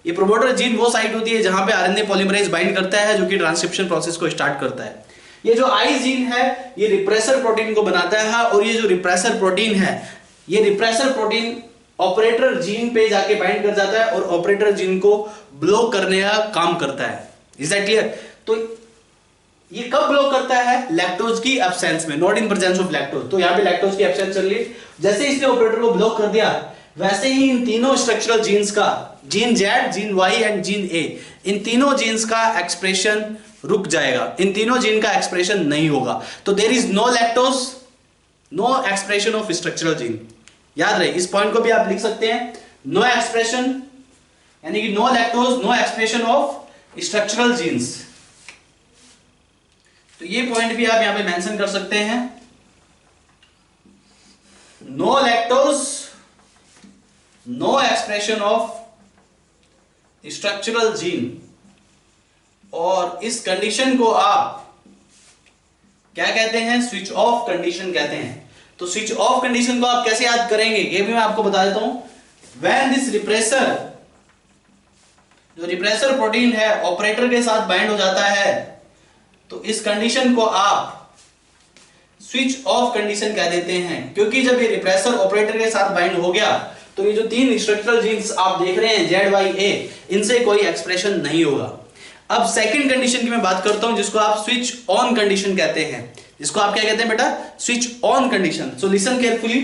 ये प्रोमोटर जीन वो साइट होती है जहां पे आरएनए पॉलीमरेज बाइंड करता है जो कि ट्रांसक्रिप्शन प्रोसेस को स्टार्ट करता है। ये जो आई जीन है ये रिप्रेसर प्रोटीन को बनाता है और ये जो रिप्रेसर प्रोटीन है ये रिप्रेसर प्रोटीन ऑपरेटर जीन पे जाके बाइंड कर जाता है और ऑपरेटर जीन को ब्लॉक करने का काम करता है। Is that clear? तो ये कब ब्लॉक करता है? लैक्टोज की एब्सेंस में, not in presence of lactose. तो यहां पे लैक्टोज की एब्सेंस चल रही, जैसे इसने ऑपरेटर को ब्लॉक कर दिया वैसे ही इन तीनों स्ट्रक्चरल जीन्स का, gene Z, gene Y and gene A, इन तीनों जीन्स का एक्सप्रेशन रुक जाएगा, इन तीनों जीन का एक्सप्रेशन नहीं होगा। तो there is no lactose, no expression of structural gene. याद रहे, इस पॉइंट को भी आप लिख सकते हैं, नो एक्सप्रेशन यानी कि no lactose, no expression of structural genes. तो ये पॉइंट भी आप यहां पे मेंशन कर सकते हैं, no lactose, no expression of structural gene. और इस कंडीशन को आप क्या कहते हैं? स्विच ऑफ कंडीशन कहते हैं। तो स्विच ऑफ कंडीशन को आप कैसे याद करेंगे ये भी मैं आपको बता देता हूं। व्हेन दिस रिप्रेसर, जो रिप्रेसर प्रोटीन है ऑपरेटर के साथ बाइंड हो जाता है, तो इस कंडीशन को आप स्विच ऑफ कंडीशन कह देते हैं। क्योंकि जब ये रिप्रेसर ऑपरेटर के साथ बाइंड हो गया तो तो ये जो 3 स्ट्रक्चरल जीन्स आप देख रहे हैं ZYA, इनसे कोई एक्सप्रेशन नहीं होगा। अब सेकंड कंडीशन की मैं बात करता हूं, जिसको आप स्विच ऑन कंडीशन कहते हैं। जिसको आप क्या कहते हैं बेटा? Switch on condition. So listen carefully.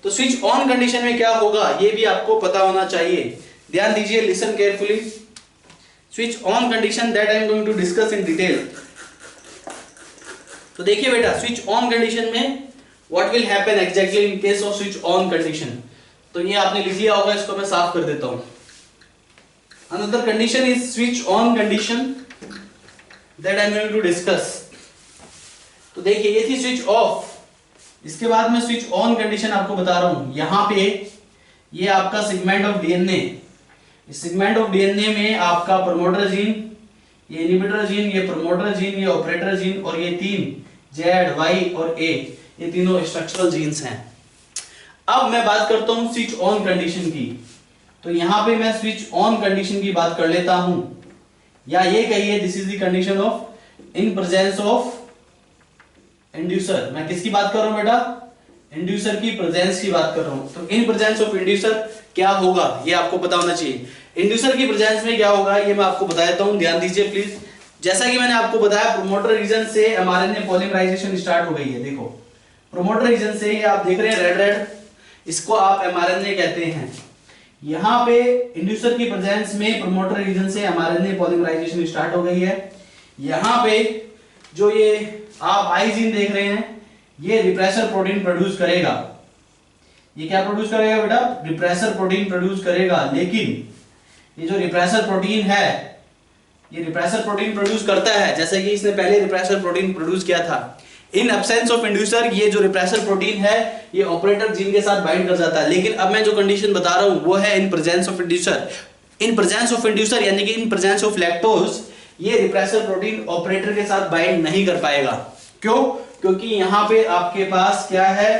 तो स्विच ऑन कंडीशन में क्या होगा ये भी आपको पता होना चाहिए। ध्यान दीजिए, listen carefully. Switch on condition that I am going to discuss in detail. तो देखिए बेटा, स्विच ऑन कंडीशन में what will happen exactly in case of switch on condition. तो ये आपने लिख लिया होगा, इसको मैं साफ कर देता हूं। Another condition is switch on condition that I am going to discuss. तो देखिए, ये थी स्विच ऑफ। इसके बाद मैं स्विच ऑन कंडीशन आपको बता रहा हूं। यहां पे ये आपका सेगमेंट ऑफ डीएनए, इस सेगमेंट ऑफ डीएनए में आपका प्रमोटर जीन, ये इनहिबिटर जीन, ये प्रमोटर जीन, ये ऑपरेटर जीन और ये 3 Z, Y और A, ये तीनों स्ट्रक्चरल जीन्स हैं। अब मैं बात करता हूं स्विच ऑन कंडीशन की। तो यहां पे मैं स्विच ऑन कंडीशन की बात कर लेता हूं, या ये कहिए this is the condition of in presence of inducer. मैं किसकी बात कर रहा हूं बेटा? इंड्यूसर की प्रेजेंस की बात कर रहा हूं। तो इन प्रेजेंस ऑफ इंड्यूसर क्या होगा ये आपको पता होना चाहिए। इंड्यूसर की प्रेजेंस में क्या होगा ये मैं आपको बता देता हूं, ध्यान दीजिए प्लीज। जैसा कि मैंने आपको बताया, प्रोमोटर रीजन से एमआरएनए पॉलीमराइजेशन स्टार्ट हो गई है। देखो, प्रोमोटर रीजन से ये आप देख रहे हैं रेड रेड, इसको आप एमआरएनए कहते हैं। यहां पे इंड्यूसर की प्रेजेंस में प्रोमोटर रीजन से एमआरएनए पॉलीमराइजेशन स्टार्ट हो गई है। यहां पे जो ये आप आई जीन देख रहे हैं, ये रिप्रेसर प्रोटीन प्रोड्यूस करेगा। ये क्या प्रोड्यूस करेगा बेटा? रिप्रेसर प्रोटीन प्रोड्यूस करेगा। लेकिन ये जो रिप्रेसर प्रोटीन है, ये रिप्रेसर प्रोटीन प्रोड्यूस करता है, जैसे कि इसने पहले रिप्रेसर प्रोटीन प्रोड्यूस किया था। इन एब्सेंस ऑफ इंड्यूसर ये जो रिप्रेसर प्रोटीन है ये ऑपरेटर जीन के साथ बाइंड कर जाता है। लेकिन अब मैं जो कंडीशन बता रहा हूं वो है इन presence of inducer. In presence of inducer यानी कि इन प्रेजेंस ऑफ लैक्टोज, ये रिप्रेसर प्रोटीन ऑपरेटर के साथ बाइंड नहीं कर पाएगा। क्यों? क्योंकि यहां पे आपके पास क्या है?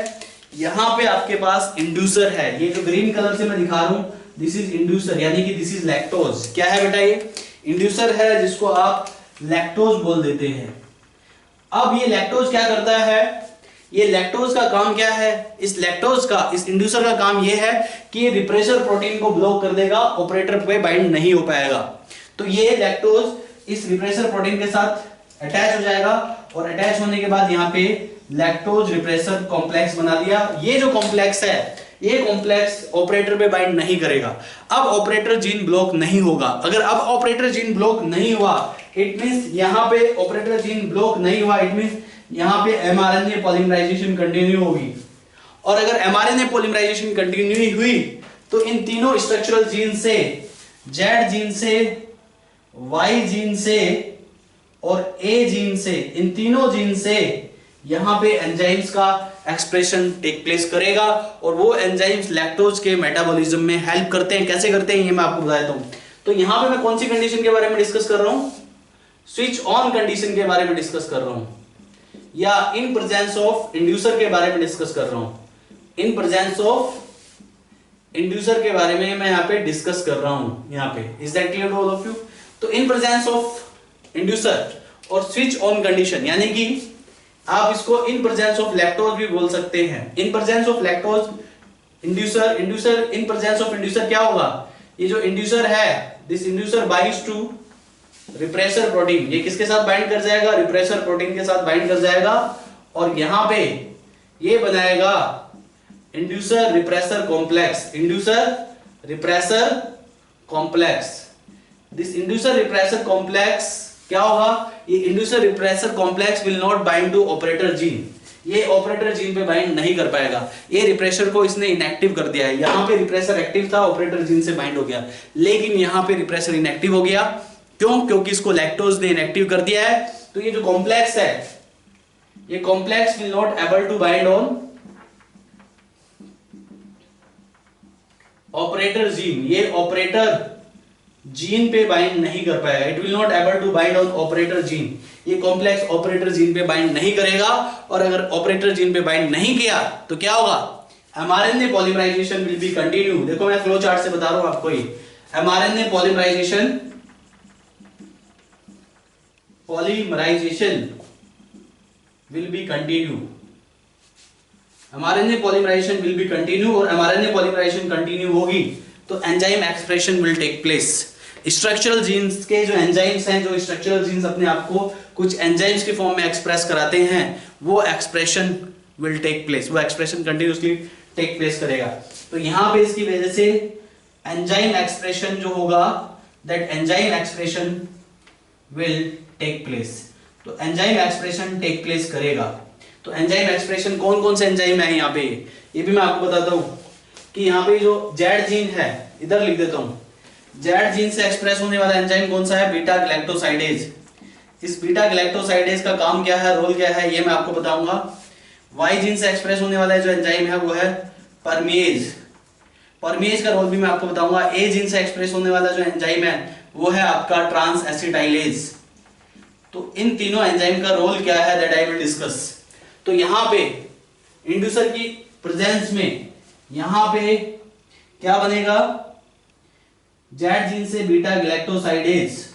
यहां पे आपके पास इंड्यूसर है। ये जो ग्रीन कलर से मैं दिखा रहा हूं, दिस इज इंड्यूसर, यानी कि दिस इज लैक्टोज। क्या है बेटा? ये इंड्यूसर है, जिसको आप लैक्टोज बोल देते हैं। अब ये लैक्टोज क्या करता है? ये लैक्टोज का काम क्या है? इस लैक्टोज का, इस इंड्यूसर का काम ये है कि ये रिप्रेसर प्रोटीन को ब्लॉक कर देगा, ऑपरेटर पे बाइंड नहीं हो पाएगा। तो ये लैक्टोज इस रिप्रेसर प्रोटीन के साथ अटैच हो जाएगा, और अटैच होने के बाद यहाँ पे लैक्टोज रिप्रेसर कॉम्प्लेक्स बना दिया। ये जो कॉम्प्लेक्स है, ये कॉम्प्लेक्स ऑपरेटर पे बाइंड नहीं करेगा। अब ऑपरेटर जीन ब्लॉक नहीं होगा। अगर अब ऑपरेटर जीन ब्लॉक नहीं हुआ, इट मींस यहां पे ऑपरेटर जीन ब्लॉक नहीं हुआ, इट मींस यहां पे एमआरएनए पॉलीमराइजेशन कंटिन्यू होगी। और अगर एमआरएनए पॉलीमराइजेशन कंटिन्यू हुई तो इन तीनों स्ट्रक्चरल जीन से, जेड जीन से, वाई जीन से और ए जीन से, इन तीनों जीन से यहां पे एंजाइम्स का एक्सप्रेशन टेक प्लेस करेगा, और वो एंजाइम्स लैक्टोज के मेटाबॉलिज्म में हेल्प करते हैं। कैसे करते हैं ये मैं आपको बता देता हूं। तो यहां पे मैं कौन सी कंडीशन के बारे में डिस्कस कर रहा हूं? स्विच ऑन कंडीशन के बारे में डिस्कस कर रहा हूं, या इन प्रेजेंस ऑफ इंड्यूसर के बारे में डिस्कस कर रहा हूं। इन प्रेजेंस ऑफ इंड्यूसर के बारे में मैं यहां पे डिस्कस कर रहा हूं। यहां पे is that clear to all of you? तो इन प्रेजेंस ऑफ इंड्यूसर और स्विच ऑन कंडीशन, यानी कि आप इसको इन प्रेजेंस ऑफ लैक्टोज भी बोल सकते हैं। In presence of lactose inducer, inducer in presence of inducer क्या होगा? ये जो इंड्यूसर है, this inducer binds to repressor protein. ये किसके साथ बाइंड कर जाएगा? रिप्रेसर प्रोटीन के साथ बाइंड कर जाएगा, और यहां पे ये बनाएगा inducer repressor complex. Inducer repressor complex, this inducer repressor complex क्या होगा? ये inducer repressor complex will not bind to operator gene. ये ऑपरेटर जीन पे बाइंड नहीं कर पाएगा। ये रिप्रेसर को इसने इनएक्टिव कर दिया है। यहां पे रिप्रेसर एक्टिव था, ऑपरेटर जीन से बाइंड हो गया, लेकिन यहां पे रिप्रेसर इनएक्टिव हो गया। क्यों? क्योंकि इसको लैक्टोज ने इनएक्टिव कर दिया है। तो ये जो कॉम्प्लेक्स है, ये complex will not able to bind on operator gene. ये ऑपरेटर जीन पे बाइंड नहीं कर पाएगा। It will not able to bind on operator gene. ये कॉम्प्लेक्स ऑपरेटर जीन पे बाइंड नहीं करेगा, और अगर ऑपरेटर जीन पे बाइंड नहीं किया तो क्या होगा? MRNA polymerization will be continue. देखो मैं फ्लो चार्ट से बता रहा हूं आपको, ये mRNA polymerization will be continue. mRNA polymerization will be continue और mRNA polymerization कंटिन्यू होगी तो enzyme expression will take place. Structural genes के जो एंजाइम्स हैं, जो स्ट्रक्चरल जीन्स अपने आप को कुछ एंजाइम्स के फॉर्म में एक्सप्रेस कराते हैं, वो एक्सप्रेशन विल टेक प्लेस, वो एक्सप्रेशन कंटिन्यूसली टेक प्लेस करेगा। तो यहाँ पे इसकी वजह से एंजाइम एक्सप्रेशन जो होगा, that enzyme expression will take place, तो एंजाइम एक्सप्रेशन टेक प्लेस करेगा। तो एंजाइम एक्सप्रेशन कौन कौन से एंजाइम है यहाँ पे, ये भी मैं आपको बताता हूँ कि यहाँ पे जो जेड जीन है, इधर लिख देता हूँ, जेड जीन से एक्सप्रेस होने वाला एंजाइम कौन सा है, बीटा गैलेक्टोसाइडेज। इस बीटा गैलेक्टोसाइडेज का काम क्या है, रोल क्या है, ये मैं आपको बताऊंगा। वाई जीन से एक्सप्रेस होने वाला जो एंजाइम है वो है परमेज, परमेज का रोल भी मैं आपको बताऊंगा। ए जीन से एक्सप्रेस होने वाला जो एंजाइम है वो है आपका ट्रांस एसिटाइलेज। तो इन तीनों एंजाइम का रोल क्या है, दैट आई विल डिस्कस। तो यहाँ पे इंड्यूसर की प्रेजेंस में यहाँ पे क्या बनेगा, जेड जीन से बीटा गैलेक्टोसाइडेज,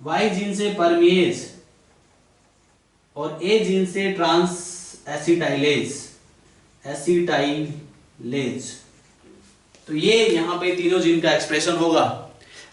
वाई जीन से परमेज और ए जीन से ट्रांस एसिटाइलेज, एसिटाइलेज। तो ये यहां पे तीनों जीन का एक्सप्रेशन होगा।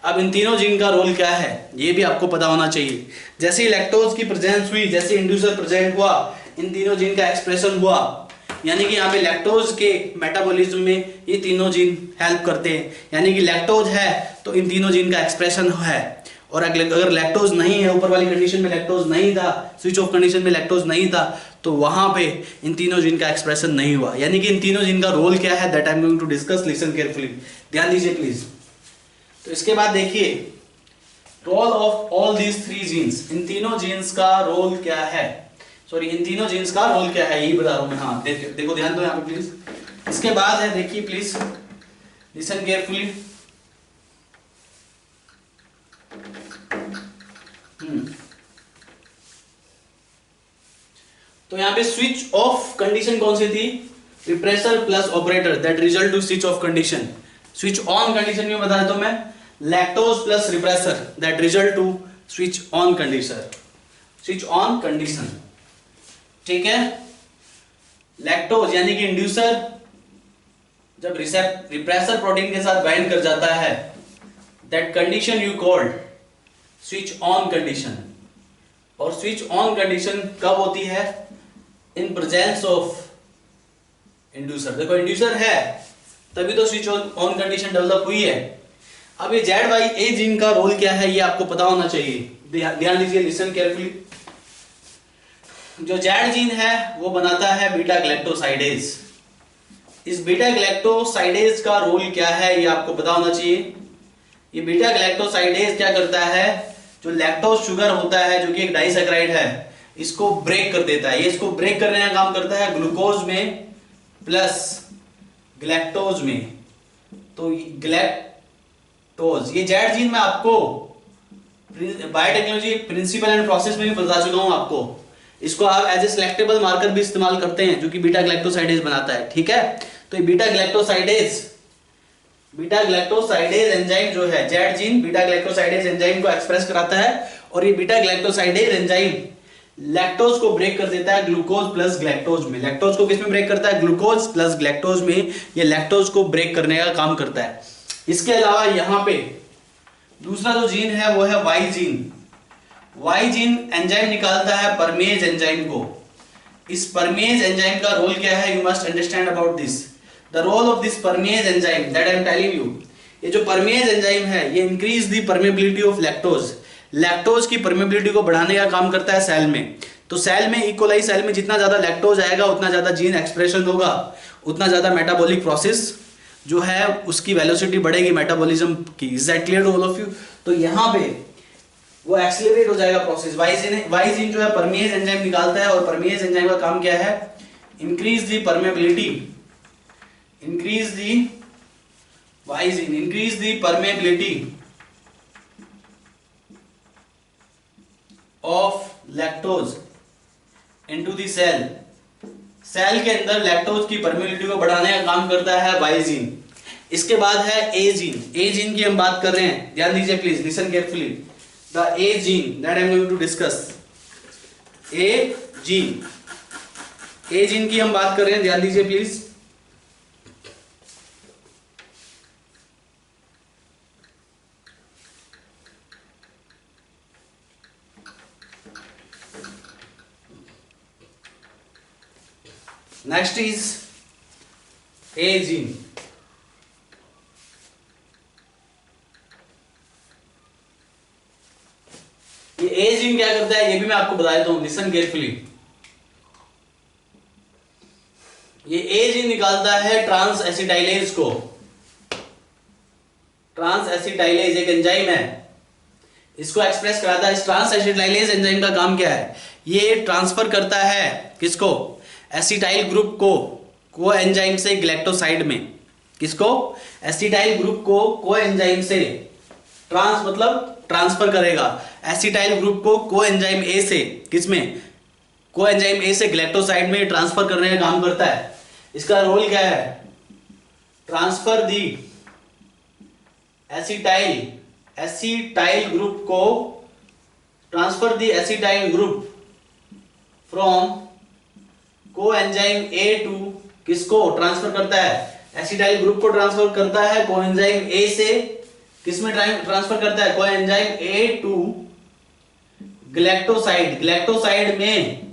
अब इन तीनों जीन का रोल क्या है ये भी आपको पता होना चाहिए। जैसे ही लैक्टोज की प्रेजेंस हुई, जैसे इंड्यूसर प्रेजेंट हुआ, इन तीनों जीन का एक्सप्रेशन हुआ, यानी कि यहाँ पे लैक्टोज के मेटाबॉलिज्म में ये तीनों जीन हेल्प करते हैं। यानी कि लैक्टोज है तो इन तीनों जीन का एक्सप्रेशन है, और अगर लैक्टोज नहीं है, ऊपर वाली कंडीशन में लैक्टोज नहीं था, स्विच ऑफ कंडीशन में लैक्टोज नहीं था, तो वहां पे इन तीनों जीन का एक्सप्रेशन नहीं हुआ। यानी कि इन तीनों जीन का रोल क्या है, that I am going to discuss, listen carefully, ध्यान दीजिए प्लीज। तो इसके बाद देखिए role of all these three genes, इन तीनों जीन्स का रोल क्या है, सॉरी इन तीनों जीन्स का रोल क्या है, यही बता रहा हूं मैं। हाँ देखो ध्यान दो यहाँ पे प्लीज। इसके बाद है, देखिए प्लीज लिसन केयरफुली। तो यहाँ पे स्विच ऑफ कंडीशन कौन सी थी, repressor plus operator, that result to switch off condition. Switch on condition में बता देता हूं मैं, lactose plus repressor, that result to switch on condition, switch on condition, ठीक है। लैक्टोज यानी कि इंड्यूसर जब रिप्रेसर प्रोटीन के साथ बाइंड कर जाता है, that condition you called switch on condition. और स्विच ऑन कंडीशन कब होती है, इन प्रेजेंस ऑफ इंड्यूसर। देखो इंड्यूसर है तभी तो स्विच ऑन कंडीशन डेवलप हुई है। अब ये जेड वाई ए जीन का रोल क्या है ये आपको पता होना चाहिए, ध्यान दीजिए, लिसन केयरफुली। जो जेड जीन है वो बनाता है बीटा गैलेक्टोसाइडेज। इस बीटा गैलेक्टोसाइडेज का रोल क्या है ये आपको पता होना चाहिए। ये बीटा गैलेक्टोसाइडेज क्या करता है, जो लैक्टोज शुगर होता है जो कि एक डाइसैकेराइड है, इसको ब्रेक कर देता है। ये इसको ब्रेक करने का काम करता है ग्लूकोज में प्लस गैलेक्टोज में। तो गैलेक्टोज, ये जेड जीन में आपको बायोटेक्नोलॉजी प्रिंसिपल एंड प्रोसेस में भी बता चुका हूं आपको। इसको आप एज ए सिलेक्टेबल मार्कर भी इस्तेमाल करते हैं जो कि बीटा गैलेक्टोसाइडेज बनाता है, ठीक है। तो ये बीटा गैलेक्टोसाइडेज एंजाइम जो है, Z gene beta galactosidase enzyme को एक्सप्रेस कराता है, और ये बीटा गैलेक्टोसाइडेज एंजाइम लैक्टोज को ब्रेक कर देता है ग्लूकोज प्लस गैलेक्टोज में। लैक्टोज को किस में ब्रेक करता है, ग्लूकोज प्लस गैलेक्टोज में। ये लैक्टोज को ब्रेक करने का काम करता है। इसके अलावा यहाँ पे दूसरा जो जीन है वो है Y gene. Y gene enzyme निकालता है परमेज एंजाइम को। इस परमेज एंजाइम का रोल क्या है, you must understand about this. The role of this permease enzyme, that I am telling you, ये जो परमेज एंजाइम है ये increase the permeability of lactose. Lactose की परमेबिलिटी को बढ़ाने का काम करता है सेल में। तो सेल में, इकोलाई सेल में जितना ज्यादा लैक्टोज आएगा उतना ज्यादा जीन एक्सप्रेशन होगा, उतना ज्यादा मेटाबॉलिक प्रोसेस जो है उसकी वेलोसिटी बढ़ेगी मेटाबॉलिज्म की। Is that clear to all of you. तो यहाँ पे वो एक्सेलरेट हो जाएगा प्रोसेस। वाई जीन जो है परमेज एंजाइम निकालता है, और परमेज एंजाइम का काम क्या है, increase the permeability, increase the lysine, increase the permeability of lactose into the cell। Cell के अंदर लैक्टोज की परमेबिलिटी को बढ़ाने का काम करता है वाइजीन। इसके बाद है ए जीन। ए जीन की हम बात कर रहे हैं, ध्यान दीजिए please, listen carefully. The A gene that I am going to discuss, A gene, A gene की हम बात कर रहे हैं, ध्यान दीजिए please. Next is A gene. ये ए जीन क्या करता है ये भी मैं आपको बता देता हूं, लिसन केयरफुली। ये ए जीन निकालता है ट्रांस एसिटाइलेज को। ट्रांस एसिटाइलेज एक एंजाइम है, इसको एक्सप्रेस कराता है। इस ट्रांस एसिटाइलेज एंजाइम का काम क्या है? ये ट्रांसफर करता है किसको? एसिटाइल ग्रुप को को एंजाइम से ग्लैक्टोसाइड में। किसको? एसिटाइल ग्रुप को को एंजाइम से, ट्रांस मतलब ट्रांसफर करेगा एसिटाइल ग्रुप को को एंजाइम ए से, किसमें? को एंजाइम ए से ग्लैक्टोसाइड में ट्रांसफर करने का काम करता है। इसका रोल क्या है? ट्रांसफर दी एसिटाइल ग्रुप को, transfer the acetyl group from को एंजाइम ए टू, किसको ट्रांसफर करता है? एसिटाइल ग्रुप को ट्रांसफर करता है को एंजाइम ए से, किसमें ट्रांसफर करता है? को एंजाइम ए टू ग्लैक्टोसाइड। ग्लैक्टोसाइड में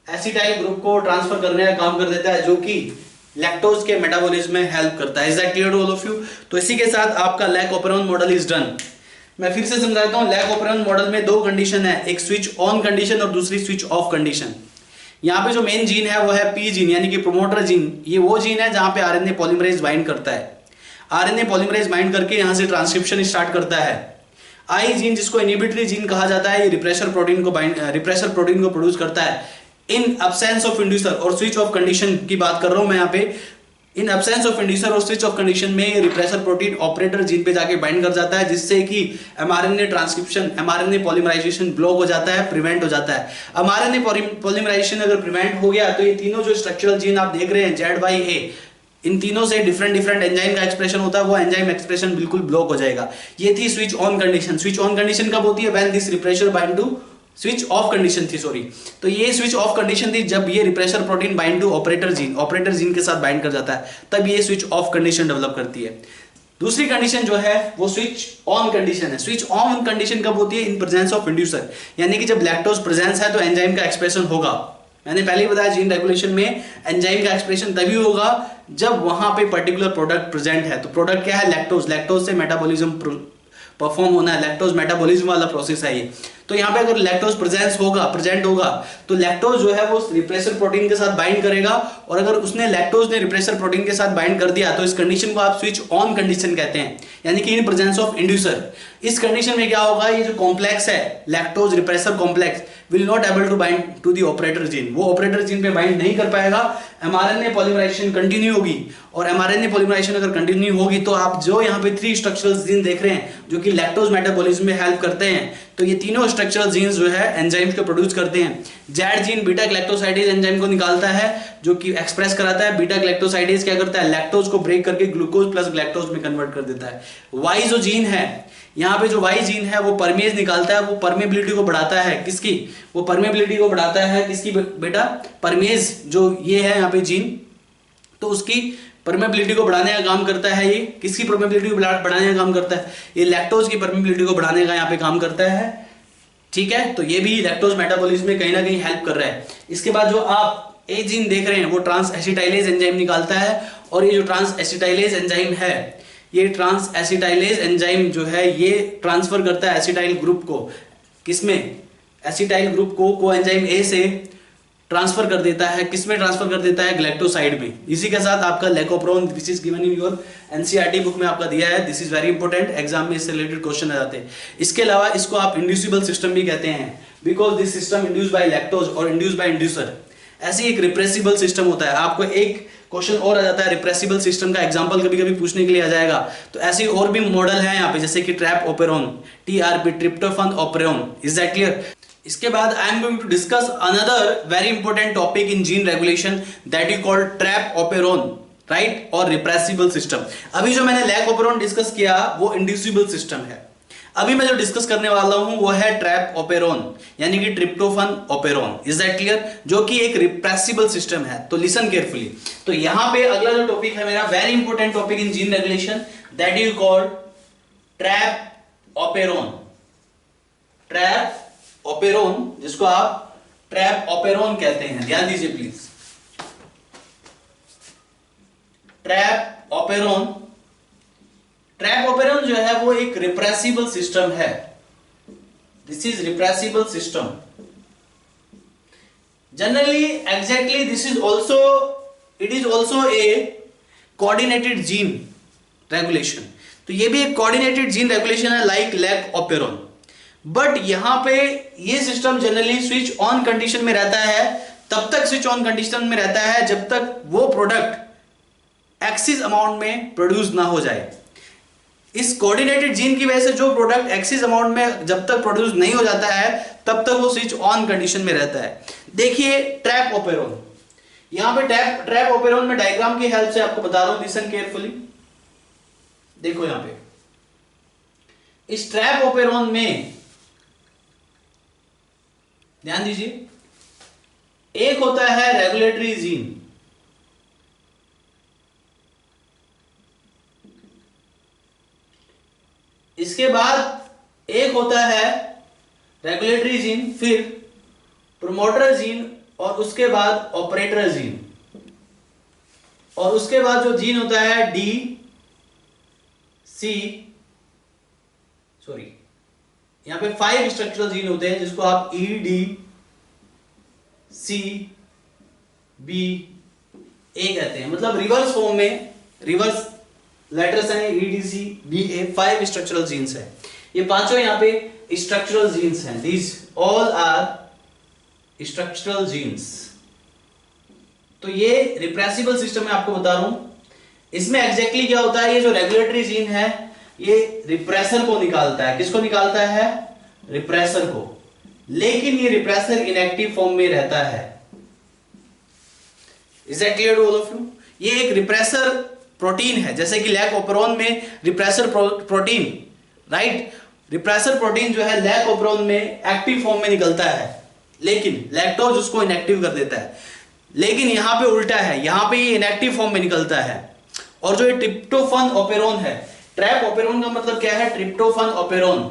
एसिटाइल ग्रुप को ट्रांसफर करने का काम कर देता है, जो कि लैक्टोज के मेटाबॉलिज्म में हेल्प करता है। Is that clear to all of you? तो इसी के साथ आपका lac operon model is done. मैं फिर से समझाता हूं, लैक ऑपेरॉन मॉडल में दो कंडीशन है, एक स्विच ऑन कंडीशन और दूसरी स्विच ऑफ कंडीशन। यहाँ पे जो मेन जीन है वो है पी जीन, यानी कि प्रोमोटर जीन। ये वो जीन है जहां पे आरएनए पॉलीमरेज बाइंड करता है। आरएनए पॉलीमरेज बाइंड करके यहां से ट्रांसक्रिप्शन स्टार्ट करता है। आई जीन, जिसको इनहिबिटरी जीन कहा जाता है, ये रिप्रेसर प्रोटीन को प्रोड्यूस करता है इन एब्सेंस ऑफ इंड्यूसर और स्विच ऑफ कंडीशन की बात कर रहा हूं मैं यहाँ पे। इन एब्सेंस ऑफ इंड्यूसर और स्विच ऑफ कंडीशन में रिप्रेसर प्रोटीन ऑपरेटर जीन पे जाके बाइंड कर जाता है, जिससे कि mRNA transcription, mRNA polymerization block हो जाता है, प्रिवेंट हो जाता है। एमआरएनए पॉलीमराइजेशन अगर प्रिवेंट हो गया तो ये तीनों जो स्ट्रक्चरल जीन आप देख रहे हैं ZYA, इन तीनों से डिफरेंट एंजाइम का एक्सप्रेशन होता है, वो एंजाइम एक्सप्रेशन बिल्कुल ब्लॉक हो जाएगा। ये थी switch on condition. Switch on condition कब होती है? When this repressor bind to, switch off condition थी, सॉरी। तो ये स्विच ऑफ कंडीशन थी जब ये repressor protein bind to operator gene के साथ बाइंड कर जाता है, तब ये स्विच ऑफ कंडीशन डेवलप करती है। दूसरी कंडीशन जो है वो स्विच ऑन कंडीशन है। स्विच ऑन कंडीशन कब होती है? इन प्रेजेंस ऑफ इंड्यूसर, यानी कि जब लैक्टोज प्रेजेंस है तो एंजाइम का एक्सप्रेशन होगा। मैंने पहले ही बताया जीन रेगुलेशन में एंजाइम का एक्सप्रेशन तभी होगा जब वहां पे पर्टिकुलर प्रोडक्ट प्रेजेंट है। तो प्रोडक्ट क्या है? लैक्टोज। लैक्टोज से मेटाबॉलिज्म परफॉर्म होना है, लैक्टोज मेटाबॉलिज्म वाला प्रोसेस है ये। तो यहाँ पे अगर लैक्टोज प्रेजेंट होगा तो लैक्टोज जो है वो रिप्रेसर प्रोटीन के साथ बाइंड करेगा, और अगर लैक्टोज ने रिप्रेसर प्रोटीन के साथ बाइंड कर दिया तो इस कंडीशन को आप स्विच ऑन कंडीशन कहते हैं, यानी कि इन प्रेजेंस ऑफ इंड्यूसर। इस कंडीशन में क्या होगा? ये जो कॉम्प्लेक्स है lactose repressor complex will not able to bind to the operator gene, वो ऑपरेटर जीन पे बाइंड नहीं कर पाएगा। एमआरएनए पॉलीमराइजेशन कंटिन्यू होगी, और एमआरएनए पॉलीमराइजेशन अगर कंटिन्यू होगी तो आप जो यहाँ पे 3 स्ट्रक्चरल जीन देख रहे हैं जो कि लैक्टोज मेटाबॉलिज्म में हेल्प करते हैं, तो ये तीनों स्ट्रक्चरल जीन्स जो है एंजाइम्स को प्रोड्यूस करते हैं। Z gene beta galactosidase enzyme को निकालता है, जो कि एक्सप्रेस कराता है। बीटा ग्लैक्टोसाइडेज क्या करता है? लैक्टोज को ब्रेक करके ग्लूकोज प्लस ग्लैक्टोज में कन्वर्ट कर देता है। वाई जो जीन है, यहाँ पे जो वाई जीन है वो परमेज निकालता है, वो परमेबिलिटी को बढ़ाता है। किसकी? वो परमेबिलिटी को बढ़ाता है किसकी बेटा? परमेज जो ये है यहाँ पे जीन, तो उसकी परमेबिलिटी को बढ़ाने का काम करता है। ये किसकी परमेबिलिटी को बढ़ाने का काम करता है? ये लैक्टोज की परमेबिलिटी को बढ़ाने का यहाँ पे काम करता है। ठीक है, तो ये भी लैक्टोज मेटाबॉलिज्म में कहीं ना कहीं हेल्प कर रहा है। इसके बाद जो आप ए जीन देख रहे हैं वो ट्रांस एसिटाइलेज एंजाइम निकालता है, और ये जो ट्रांस एसिटाइलेज एंजाइम है, ये ट्रांस एसिटाइलेज एंजाइम जो है ये ट्रांसफर करता है एसिटाइल ग्रुप को, किसमें? एसिटाइल ग्रुप को कोएंजाइम ए से ट्रांसफर कर देता है, किसमें ट्रांसफर कर देता है? ग्लैक्टोसाइड में। इसी के साथ आपका lac operon, this is given in your NCERT book में आपका दिया है। This is very important, exam में इससे रिलेटेड क्वेश्चन आ जाते हैं। इसके अलावा इसको आप इंड्यूसिबल सिस्टम भी कहते हैं, because this system induce by lactose और इंड्यूस बाय इंड्यूसर। ऐसे एक रिप्रेसिबल सिस्टम होता है। आपको एक क्वेश्चन और आ जाता है रिप्रेसिबल सिस्टम का, एग्जांपल कभी कभी पूछने के लिए आ जाएगा। तो ऐसे और भी मॉडल है यहाँ पे, जैसे कि trp operon, TRP tryptophan operon. Is that clear? इसके बाद I am going to discuss another very important topic in gene regulation, that you called trp operon, right, और रिप्रेसिबल सिस्टम। अभी जो मैंने लैक ओपेरॉन डिस्कस किया वो inducible system है। अभी मैं जो डिस्कस करने वाला हूं वो है ट्रैप ओपेरोन यानी कि tryptophan operon. Is that clear? जो कि एक रिप्रेसिबल सिस्टम है। तो लिसन केयरफुली। तो यहां पे अगला जो टॉपिक है मेरा, very important topic in gene regulation, that is called trap operon. Trap operon, जिसको आप ट्रैप ओपेरोन कहते हैं, ध्यान दीजिए please. Trap operon, trap operon जो है वो एक रिप्रेसिबल सिस्टम है। This is repressible system. Generally exactly this is also, it is also a coordinated gene regulation. तो ये भी एक कोऑर्डिनेटेड जीन रेगुलेशन है लाइक लैक ओपेरोन। बट यहां पे ये system generally switch on condition में रहता है, तब तक स्विच ऑन कंडीशन में रहता है जब तक वो प्रोडक्ट एक्सिस अमाउंट में प्रोड्यूस ना हो जाए। इस कोऑर्डिनेटेड जीन की वजह से जो प्रोडक्ट एक्सिस अमाउंट में जब तक प्रोड्यूस नहीं हो जाता है तब तक वो स्विच ऑन कंडीशन में रहता है। देखिए ट्रैप ओपेरोन, यहां पे ट्रैप ओपेरोन में डायग्राम की हेल्प से आपको बता रहा हूं, लिसन केयरफुली। देखो यहां पे इस ट्रैप ओपेरोन में ध्यान दीजिए, एक होता है रेगुलेटरी जीन, इसके बाद एक होता है रेगुलेटरी जीन, फिर प्रोमोटर जीन और उसके बाद ऑपरेटर जीन, और उसके बाद जो जीन होता है डी सी, सॉरी यहां पे 5 स्ट्रक्चरल जीन होते हैं जिसको आप ई डी सी बी ए कहते हैं। मतलब रिवर्स फॉर्म में, रिवर्स लेटर्स हैं E D C B A, 5 structural genes है। ये पांचों यहाँ पे स्ट्रक्चरल जीन्स हैं। These all are structural genes. तो ये रिप्रेसिबल सिस्टम में आपको बता रहा हूं। इसमें एग्जैक्टली क्या होता है, ये जो रेगुलेटरी जीन है ये रिप्रेसर को निकालता है। किसको निकालता है? रिप्रेसर को। लेकिन ये रिप्रेसर इनएक्टिव फॉर्म में रहता है। Is that clear to all of you? ये एक रिप्रेसर प्रोटीन है, जैसे कि लैक ओपेरोन में repressor protein, right? Repressor protein जो है लैक ओपेरोन में एक्टिव फॉर्म में निकलता है, लेकिन लैक्टोज उसको इनएक्टिव कर देता है। लेकिन यहां पे उल्टा है, यहां पे ये इनएक्टिव फॉर्म में निकलता है। और जो ये ट्रिप्टोफन ओपेरोन है, ट्रैप ओपेरोन का मतलब क्या है? Tryptophan operon.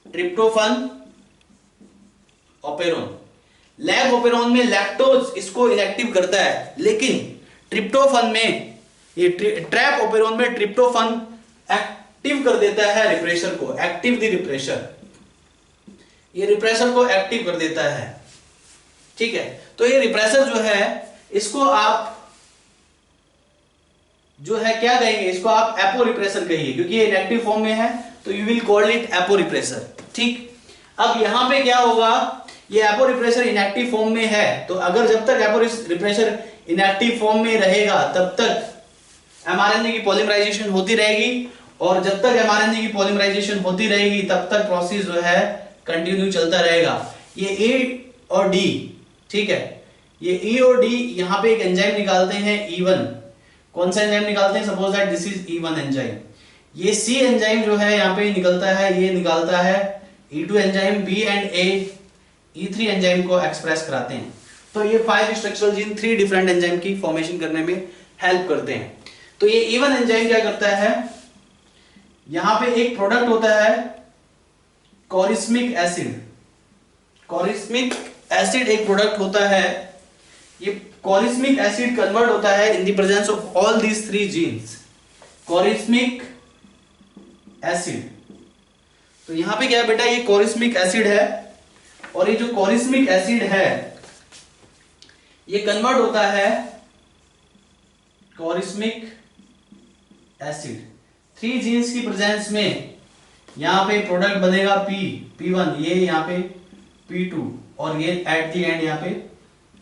Tryptophan operon, lac operon में लैक्टोज इसको इनएक्टिव करता है, लेकिन ट्रिप्टोफन में, ये ट्रैप ओपेरोन में ट्रिप्टोफन एक्टिव कर देता है रिप्रेसर को। एक्टिव द रिप्रेसर, ये रिप्रेसर को एक्टिव कर देता है। ठीक है, तो ये रिप्रेसर जो है इसको आप जो है क्या कहेंगे? इसको आप एपो रिप्रेसर कहिए, क्योंकि ये इनएक्टिव फॉर्म में है तो you will call it apo repressor. ठीक, अब यहां पे क्या होगा, ये एपो रिप्रेसर इनएक्टिव फॉर्म में है, तो अगर जब तक एपो रिप्रेसर इनएक्टिव फॉर्म में रहेगा तब तक एमआरएनए की पॉलीमराइजेशन होती रहेगी, और जब तक एमआरएनए की पॉलीमराइजेशन होती रहेगी तब तक प्रोसेस जो है कंटिन्यू चलता रहेगा। ये ए और डी, ठीक है, ये ई और डी यहां पे एक एंजाइम निकालते हैं E1। कौन सा एंजाइम निकालते हैं? Suppose that this is E1 enzyme. ये सी एंजाइम जो है यहां पे निकलता है, ये निकालता है E2 enzyme. B and A E3 enzyme को एक्सप्रेस कराते हैं। तो ये 5 स्ट्रक्चरल जीन 3 डिफरेंट एंजाइम की फॉर्मेशन करने में हेल्प करते हैं। तो ये E1 एंजाइम क्या करता है, यहां पे एक प्रोडक्ट होता है कोरिस्मिक एसिड। कोरिस्मिक एसिड एक प्रोडक्ट होता है। ये कोरिस्मिक एसिड कन्वर्ट होता है in the presence of all these 3 genes. Chorismic acid, तो यहां पे क्या है बेटा, ये कोरिस्मिक एसिड है, और ये जो कोरिस्मिक एसिड है ये कन्वर्ट होता है कोरिस्मिक एसिड। 3 जीन्स की प्रेजेंस में यहां पे प्रोडक्ट बनेगा P1, ये यहां पे P2, और ये एट द एंड यहां पे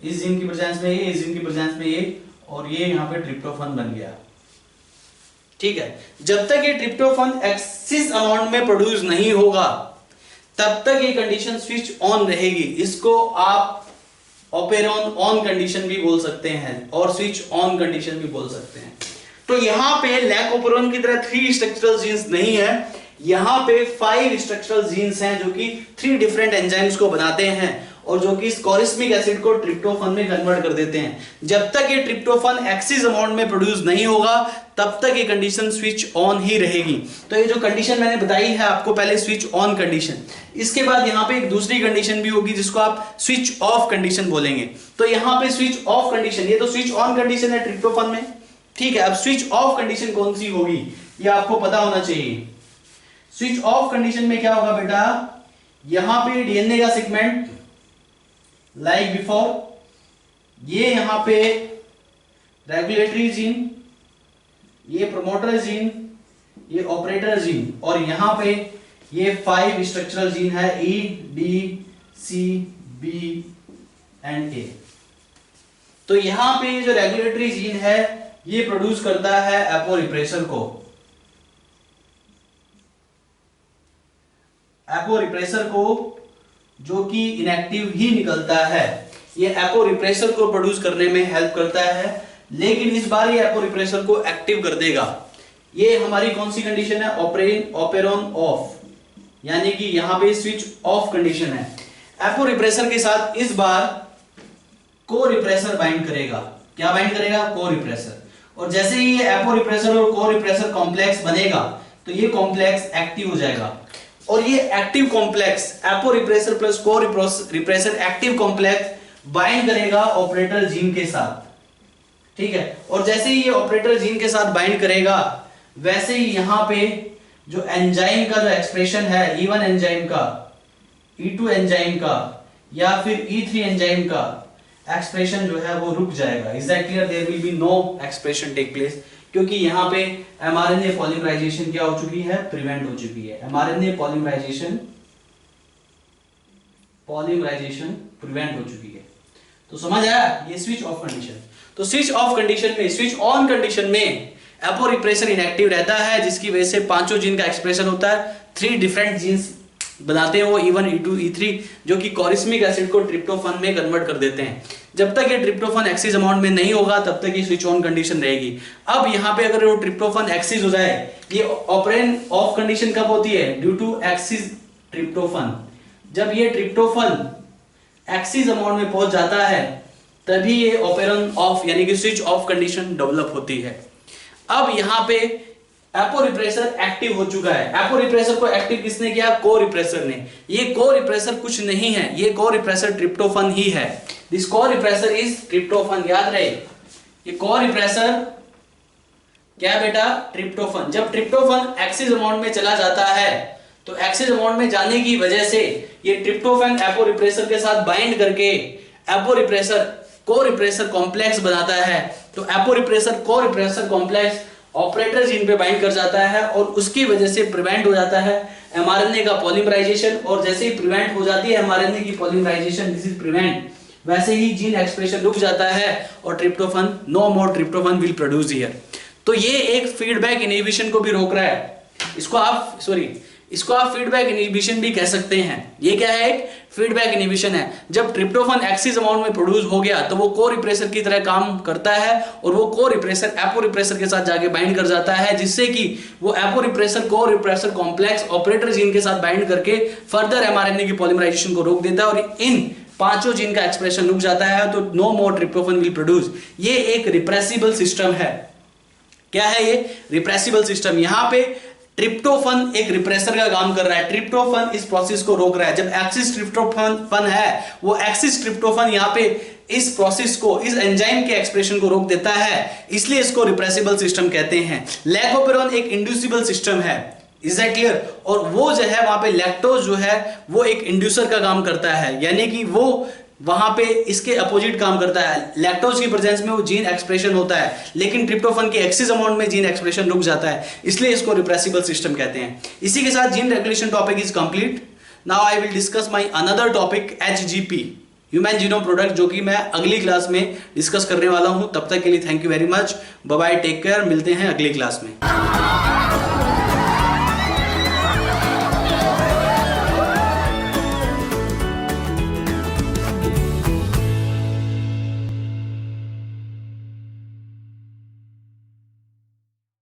इस जीन की प्रेजेंस में ये, इस जीन की प्रेजेंस में ये, और ये यहां पे ट्रिप्टोफन बन गया। ठीक है, जब तक ये ट्रिप्टोफन एक्सिस अमाउंट में प्रोड्यूस नहीं होगा तब तक ये कंडीशन स्विच ऑन रहेगी। इसको आप ओपेरोन ऑन कंडीशन भी बोल सकते हैं और स्विच ऑन कंडीशन भी बोल सकते हैं। तो यहां पे लैक ओपेरोन की तरह 3 स्ट्रक्चरल जीन्स नहीं है, यहाँ पे 5 स्ट्रक्चरल जीन्स हैं जो कि 3 डिफरेंट एंजाइम्स को बनाते हैं और जो कि इस कॉरिस्मिक एसिड को ट्रिप्टोफन में कन्वर्ट कर देते हैं। जब तक ये ट्रिप्टोफन एक्सिस अमाउंट में प्रोड्यूस नहीं होगा तब तक ये कंडीशन स्विच ऑन ही रहेगी। तो ये जो कंडीशन मैंने बताई है आपको पहले, स्विच ऑन कंडीशन, इसके बाद यहाँ पे एक दूसरी कंडीशन भी होगी जिसको आप स्विच ऑफ कंडीशन बोलेंगे। तो यहाँ पे स्विच ऑफ कंडीशन, ये तो स्विच ऑन कंडीशन है ट्रिप्टोफन में, ठीक है। अब स्विच ऑफ कंडीशन कौन सी होगी ये आपको पता होना चाहिए। स्विच ऑफ कंडीशन में क्या होगा बेटा, यहां पे डीएनए का सेगमेंट लाइक बिफोर, ये यहां पे रेगुलेटरी जीन, ये प्रोमोटर जीन, ये ऑपरेटर जीन, और यहां पे ये 5 स्ट्रक्चरल जीन है E D C B and A. तो यहां पे जो रेगुलेटरी जीन है ये प्रोड्यूस करता है एपोरिप्रेसर को, एपोरिप्रेसर को जो कि इनएक्टिव ही निकलता है। ये एपोरिप्रेसर को प्रोड्यूस करने में हेल्प करता है, लेकिन इस बार ये एपोरिप्रेसर को एक्टिव कर देगा। ये हमारी कौन सी कंडीशन है, ऑपेरॉन ऑफ, यानी कि यहां पे स्विच ऑफ कंडीशन है। एपोरिप्रेसर के साथ इस बार को रिप्रेसर बाइंड करेगा। क्या बाइंड करेगा, को रिप्रेसर। और जैसे ही ये एपोरिप्रेसर और को रिप्रेसर कॉम्प्लेक्स बनेगा तो ये कॉम्प्लेक्स एक्टिव हो जाएगा, और ये एक्टिव कॉम्प्लेक्स एपोरिप्रेसर प्लस को रिप्रेसर एक्टिव कॉम्प्लेक्स बाइंड करेगा ऑपरेटर जीन के साथ, ठीक है। और जैसे ही ये ऑपरेटर जीन के साथ बाइंड करेगा वैसे ही यहां पे जो एंजाइम का जो एक्सप्रेशन है, E1 एंजाइम का, E2 एंजाइम का या फिर E3 एंजाइम का एक्सप्रेशन जो है वो रुक जाएगा। Is that clear? There will be no expression take place, क्योंकि यहाँ पे एमआरएनए पॉलीमराइजेशन क्या हो चुकी है, प्रिवेंट हो चुकी है। एमआरएनए पॉलीमराइजेशन प्रिवेंट हो चुकी है। तो समझ आया, ये स्विच ऑफ कंडीशन। तो स्विच ऑफ कंडीशन में, स्विच ऑन कंडीशन में एपोरिप्रेसर इनएक्टिव रहता है, जिसकी वजह से 5 जीन का एक्सप्रेशन होता है। 3 डिफरेंट जीन्स बनाते हैं वो E1, E2, E3, जो कि कॉरिस्मिक एसिड को ट्रिप्टोफन में कन्वर्ट कर देते हैं। जब तक ये ट्रिप्टोफन एक्सिस अमाउंट में नहीं होगा तब तक ये स्विच ऑन कंडीशन रहेगी। अब यहाँ पे अगर वो ट्रिप्टोफन एक्सिस हो जाए, ये ऑपरेन ऑफ कंडीशन कब होती है, ड्यू टू एक्सिस ट्रिप्टोफन। जब ये ट्रिप्टोफन एक्सिस अमाउंट में पहुंच जाता है तभी ये ऑपरेन ऑफ यानी कि स्विच ऑफ कंडीशन डेवलप होती है। अब यहाँ पे एपोरिप्रेसर एक्टिव हो चुका है। एपोरिप्रेसर को एक्टिव किसने किया, को रिप्रेसर ने। ये को रिप्रेसर कुछ नहीं है, ये को रिप्रेसर ट्रिप्टोफन ही है। दिस को रिप्रेसर इज ट्रिप्टोफन, याद रहे। ये को रिप्रेसर क्या बेटा, ट्रिप्टोफन। जब ट्रिप्टोफन एक्सिस अमाउंट में चला जाता है तो एक्सिस अमाउंट में जाने की वजह से ये ट्रिप्टोफन एपोरिप्रेसर के साथ बाइंड करके एपोरिप्रेसर को रिप्रेसर कॉम्प्लेक्स बनाता है। तो एपोरिप्रेसर को रिप्रेसर कॉम्प्लेक्स ऑपरेटर जीन पे बाइंड कर जाता है और उसकी वजह से प्रिवेंट हो जाता है एमआरएनए का पॉलीमराइजेशन। और जैसे ही प्रिवेंट हो जाती है एमआरएनए की पॉलीमराइजेशन, दिस इज प्रिवेंट, वैसे ही जीन एक्सप्रेशन रुक जाता है और tryptophan, no more tryptophan will produce here. तो ये एक फीडबैक इनहिबिशन को भी रोक रहा है। इसको आप फीडबैक इनहिबिशन भी कह सकते हैं। ये क्या है, एक फीडबैक इनहिबिशन है। जब ट्रिप्टोफन एक्सिस अमाउंट में प्रोड्यूस हो गया तो वो को रिप्रेसर की तरह काम करता है और वो को रिप्रेसर एपोरिप्रेसर के साथ जाके बाइंड कर जाता है, जिससे कि वो एपोरिप्रेसर को रिप्रेसर कॉम्प्लेक्स ऑपरेटर जीन के साथ बाइंड करके फर्दर एमआरएनए की पॉलीमराइजेशन को रोक देता है और इन 5 जीन का एक्सप्रेशन रुक जाता है। तो no more tryptophan will produce. ये एक रिप्रेसिबल सिस्टम है। क्या है ये, रिप्रेसिबल सिस्टम। यहां पे ट्रिप्टोफन एक रिप्रेसर का काम कर रहा है। ट्रिप्टोफन इस प्रोसेस को रोक रहा है। जब एक्सिस ट्रिप्टोफन है, वो एक्सिस ट्रिप्टोफन यहाँ पे इस प्रोसेस को, इस एंजाइम के एक्सप्रेशन को रोक देता है, इसलिए इसको रिप्रेसिबल सिस्टम कहते हैं। लैकोपेरोन एक इंड्यूसिबल सिस्टम है। Is that clear? और वो जो है वहां पे लैक्टोज जो है वो एक इंड्यूसर का काम करता है, यानी कि वो वहां पे इसके अपोजिट काम करता है। लैक्टोज की प्रेजेंस में वो जीन एक्सप्रेशन होता है, लेकिन ट्रिप्टोफन के एक्सिस अमाउंट में जीन एक्सप्रेशन रुक जाता है, इसलिए इसको रिप्रेसिबल सिस्टम कहते हैं। इसी के साथ gene regulation topic is complete. Now I will discuss my another topic, HGP, human genome product, जो कि मैं अगली क्लास में डिस्कस करने वाला हूं। तब तक के लिए thank you very much, bye bye, take care, मिलते हैं अगली क्लास में।